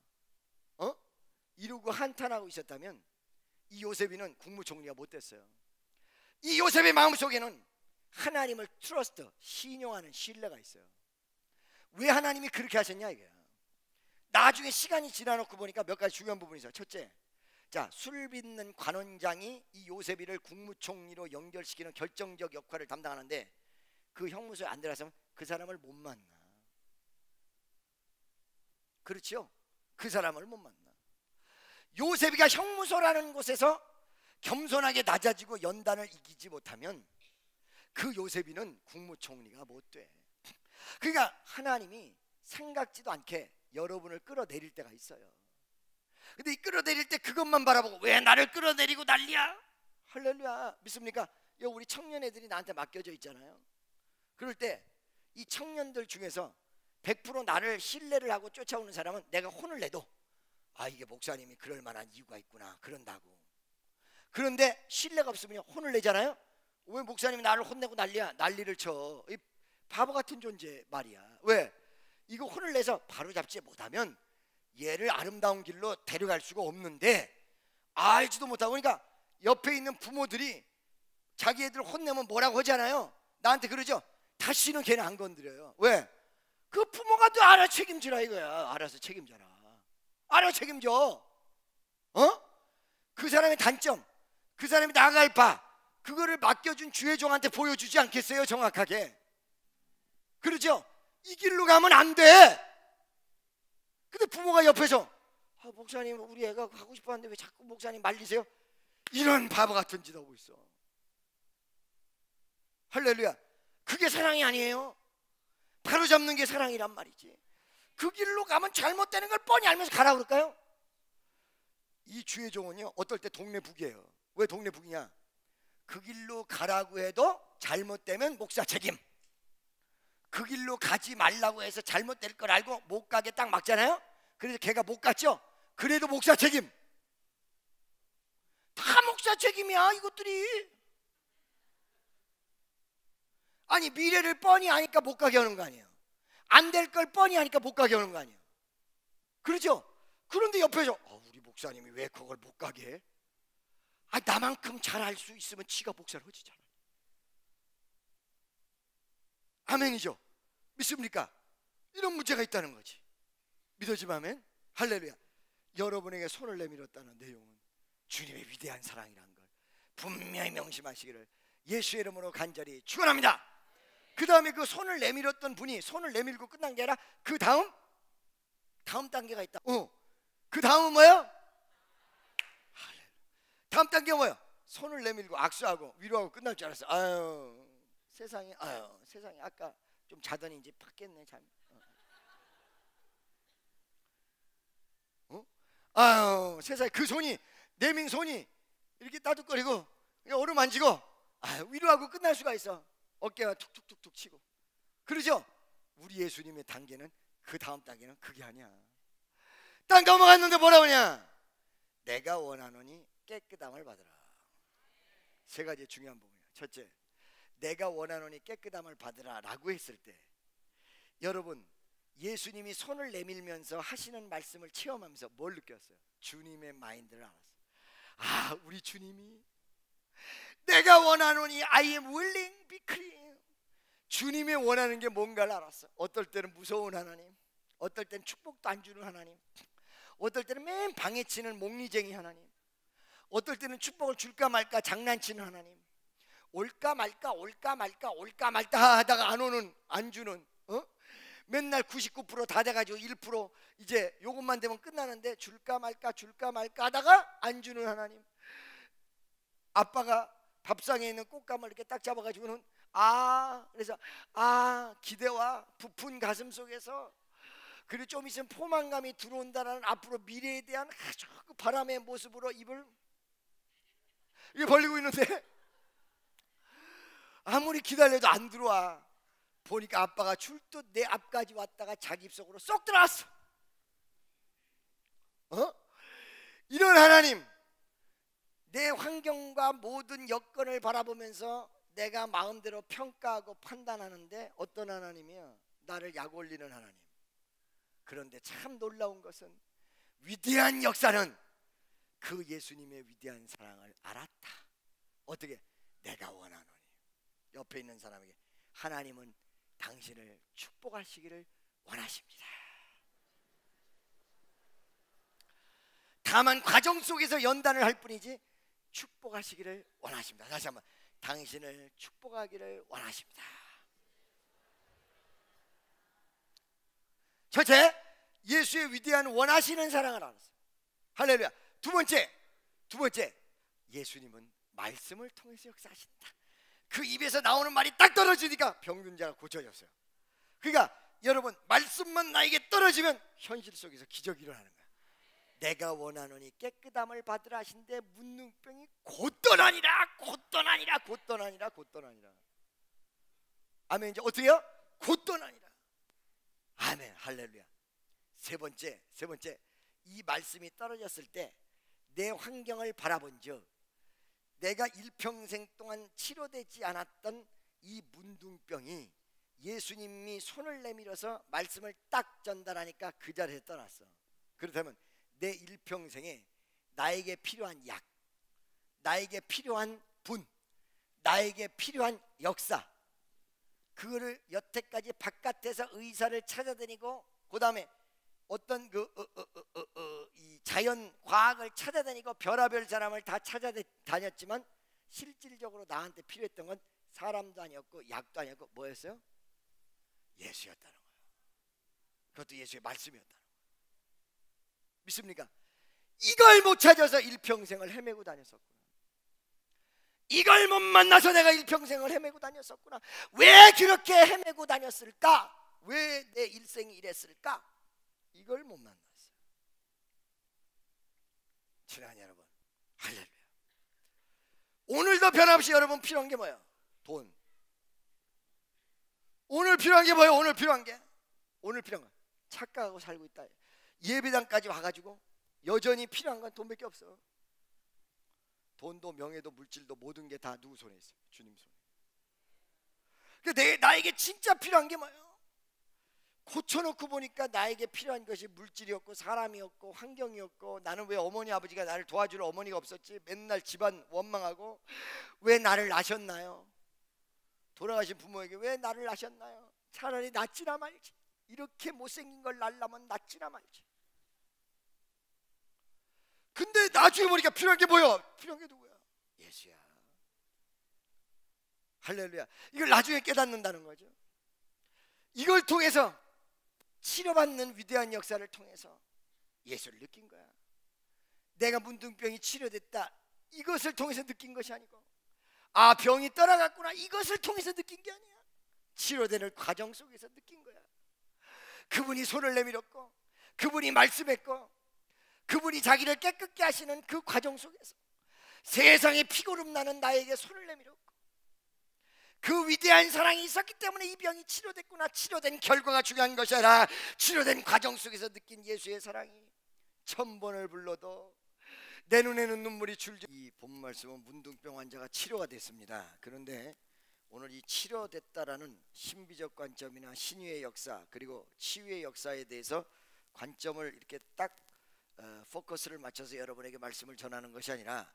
이러고 한탄하고 있었다면 이 요셉이는 국무총리가 못 됐어요. 이 요셉의 마음속에는 하나님을 트러스트, 신용하는 신뢰가 있어요. 왜 하나님이 그렇게 하셨냐 이거야. 나중에 시간이 지나놓고 보니까 몇 가지 중요한 부분이 있어요. 첫째, 자, 술 빚는 관원장이 이 요셉이를 국무총리로 연결시키는 결정적 역할을 담당하는데, 그 형무소에 안 들어가서는 그 사람을 못 만나. 그렇죠? 그 사람을 못 만나. 요셉이가 형무소라는 곳에서 겸손하게 낮아지고 연단을 이기지 못하면 그 요셉이는 국무총리가 못 돼. 그러니까 하나님이 생각지도 않게 여러분을 끌어내릴 때가 있어요. 근데 이 끌어내릴 때 그것만 바라보고 왜 나를 끌어내리고 난리야? 할렐루야. 믿습니까? 우리 청년 애들이 나한테 맡겨져 있잖아요. 그럴 때 이 청년들 중에서 100% 나를 신뢰를 하고 쫓아오는 사람은 내가 혼을 내도, 아, 이게 목사님이 그럴 만한 이유가 있구나, 그런다고. 그런데 신뢰가 없으면 혼을 내잖아요. 왜 목사님이 나를 혼내고 난리를 쳐. 이 바보 같은 존재 말이야. 왜? 이거 혼을 내서 바로 잡지 못하면 얘를 아름다운 길로 데려갈 수가 없는데 알지도 못하고. 그러니까 옆에 있는 부모들이 자기 애들 혼내면 뭐라고 하잖아요. 나한테 그러죠. 다시는 걔는 안 건드려요. 왜? 그 부모가 또 알아 책임지라 이거야. 알아서 책임져라. 알아 책임져. 그 사람의 단점, 그 사람이 나갈 바, 그거를 맡겨준 주의 종한테 보여주지 않겠어요? 정확하게. 그러죠? 이 길로 가면 안 돼. 근데 부모가 옆에서, 아, 목사님 우리 애가 가고 싶어 하는데 왜 자꾸 목사님 말리세요? 이런 바보 같은 짓 하고 있어. 할렐루야. 그게 사랑이 아니에요. 바로 잡는 게 사랑이란 말이지. 그 길로 가면 잘못되는 걸 뻔히 알면서 가라 그럴까요? 이 주의 종은요, 어떨 때 동네 북이에요. 왜 동네 북이냐? 그 길로 가라고 해도 잘못되면 목사 책임. 그 길로 가지 말라고 해서 잘못될 걸 알고 못 가게 딱 막잖아요. 그래서 걔가 못 갔죠. 그래도 목사 책임. 다 목사 책임이야 이것들이. 아니 미래를 뻔히 아니까 못 가게 하는 거 아니에요. 안 될 걸 뻔히 아니까 못 가게 하는 거 아니에요. 그렇죠? 그런데 옆에서 우리 목사님이 왜 그걸 못 가게 해? 나만큼 잘 알 수 있으면 지가 목사를 하지잖아. 아멘이죠? 믿습니까? 이런 문제가 있다는 거지. 믿어지면 아멘? 할렐루야. 여러분에게 손을 내밀었다는 내용은 주님의 위대한 사랑이라는 걸 분명히 명심하시기를 예수의 이름으로 간절히 축원합니다. 그 다음에 그 손을 내밀었던 분이 손을 내밀고 끝난 게 아니라 그 다음 단계가 있다. 그 다음은 뭐예요? 다음 단계가 뭐예요? 손을 내밀고 악수하고 위로하고 끝날 줄 알았어. 세상에 아까 좀 자더니 이제 팍 깼네 잠. 세상에 그 손이 내민 손이 이렇게 따뜻거리고 얼음 만지고 위로하고 끝날 수가 있어. 어깨가 툭툭툭툭 치고. 그러죠? 우리 예수님의 단계는 그 다음 단계는 그게 아니야. 땅 넘어갔는데 뭐라고 하냐? 내가 원하노니 깨끗함을 받으라. 세 가지 중요한 부분이야. 첫째, 내가 원하노니 깨끗함을 받으라 라고 했을 때 여러분 예수님이 손을 내밀면서 하시는 말씀을 체험하면서 뭘 느꼈어요? 주님의 마인드를 알았어요. 우리 주님이 내가 원하노니 I am willing be clean. 주님이 원하는 게 뭔가를 알았어. 어떨 때는 무서운 하나님, 어떨 때는 축복도 안 주는 하나님, 어떨 때는 맨 방해치는 목리쟁이 하나님, 어떨 때는 축복을 줄까 말까 장난치는 하나님, 올까 말까 하다가 안 오는, 안 주는, 맨날 99% 다 돼가지고 1% 이제 요것만 되면 끝나는데 줄까 말까 하다가 안 주는 하나님. 아빠가 밥상에 있는 꽃감을 이렇게 딱 잡아가지고는 그래서 기대와 부푼 가슴 속에서 그리고 좀 있으면 포만감이 들어온다는 앞으로 미래에 대한 아주 그 바람의 모습으로 입을 이게 벌리고 있는데 아무리 기다려도 안 들어와. 보니까 아빠가 줄도 내 앞까지 왔다가 자기 입속으로 쏙 들어왔어. 이런 하나님, 내 환경과 모든 여건을 바라보면서 내가 마음대로 평가하고 판단하는데 어떤 하나님이야? 나를 약 올리는 하나님. 그런데 참 놀라운 것은 위대한 역사는 그 예수님의 위대한 사랑을 알았다. 어떻게? 내가 원하노니. 옆에 있는 사람에게 하나님은 당신을 축복하시기를 원하십니다. 다만 과정 속에서 연단을 할 뿐이지 축복하시기를 원하십니다. 다시 한번, 당신을 축복하기를 원하십니다. 첫째, 예수의 위대한 원하시는 사랑을 알았어요. 할렐루야. 두 번째, 예수님은 말씀을 통해서 역사하신다. 그 입에서 나오는 말이 딱 떨어지니까 병든 자가 고쳐졌어요. 그러니까 여러분, 말씀만 나에게 떨어지면 현실 속에서 기적이 일어나는 거야. 내가 원하노니 깨끗함을 받으라 하신데 문둥병이 곧 떠나니라. 아멘. 이제 어떻게 해요? 곧 떠나니라. 아멘. 할렐루야. 세 번째, 이 말씀이 떨어졌을 때 내 환경을 바라본즉 내가 일평생 동안 치료되지 않았던 이 문둥병이 예수님이 손을 내밀어서 말씀을 딱 전달하니까 그 자리에서 떠났어. 그렇다면 내 일평생에 나에게 필요한 약, 나에게 필요한 분, 나에게 필요한 역사, 그거를 여태까지 바깥에서 의사를 찾아다니고 그 다음에 어떤 이 자연 과학을 찾아다니고 별의별 사람을 다 찾아다녔지만 실질적으로 나한테 필요했던 건 사람도 아니었고 약도 아니었고 뭐였어요? 예수였다는 거예요. 그것도 예수의 말씀이었다는 거예요. 믿습니까? 이걸 못 찾아서 일평생을 헤매고 다녔었구나. 이걸 못 만나서 내가 일평생을 헤매고 다녔었구나. 왜 그렇게 헤매고 다녔을까? 왜 내 일생이 이랬을까? 이걸 못 만났어요. 친한 여러분, 할렐루야. 오늘도 변함없이 여러분 필요한 게 뭐예요? 돈. 오늘 필요한 게 뭐예요? 오늘 필요한 거 착각하고 살고 있다. 예배당까지 와가지고 여전히 필요한 건 돈밖에 없어. 돈도 명예도 물질도 모든 게 다 누구 손에 있어요? 주님 손에. 나에게 진짜 필요한 게 뭐예요? 고쳐놓고 보니까 나에게 필요한 것이 물질이었고 사람이었고 환경이었고, 나는 왜 어머니 아버지가 나를 도와줄 어머니가 없었지? 맨날 집안 원망하고, 왜 나를 낳으셨나요? 돌아가신 부모에게 왜 나를 낳으셨나요? 차라리 낳지나 말지. 이렇게 못생긴 걸 낳으려면 낳지나 말지. 근데 나중에 보니까 필요한 게 뭐야? 필요한 게 누구야? 예수야. 할렐루야. 이걸 나중에 깨닫는다는 거죠. 이걸 통해서, 치료받는 위대한 역사를 통해서 예수를 느낀 거야. 내가 문둥병이 치료됐다, 이것을 통해서 느낀 것이 아니고, 아, 병이 떠나갔구나, 이것을 통해서 느낀 게 아니야. 치료되는 과정 속에서 느낀 거야. 그분이 손을 내밀었고, 그분이 말씀했고, 그분이 자기를 깨끗게 하시는 그 과정 속에서 세상에 피고름 나는 나에게 손을 내밀었고, 그 위대한 사랑이 있었기 때문에 이 병이 치료됐구나. 치료된 결과가 중요한 것이 아니라 치료된 과정 속에서 느낀 예수의 사랑이 1000번을 불러도 내 눈에는 눈물이 줄줄. 이 본 말씀은 문둥병 환자가 치료가 됐습니다. 그런데 오늘 이 치료됐다라는 신비적 관점이나 신유의 역사 그리고 치유의 역사에 대해서 관점을 이렇게 딱 포커스를 맞춰서 여러분에게 말씀을 전하는 것이 아니라,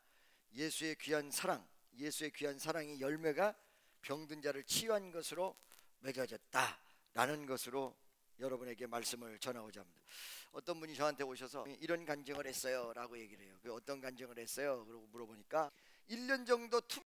예수의 귀한 사랑, 예수의 귀한 사랑이 열매가 병든 자를 치유한 것으로 맺어졌다라는 것으로 여러분에게 말씀을 전하고자 합니다. 어떤 분이 저한테 오셔서 이런 간증을 했어요 라고 얘기를 해요. 그 어떤 간증을 했어요? 그러고 물어보니까 1년 정도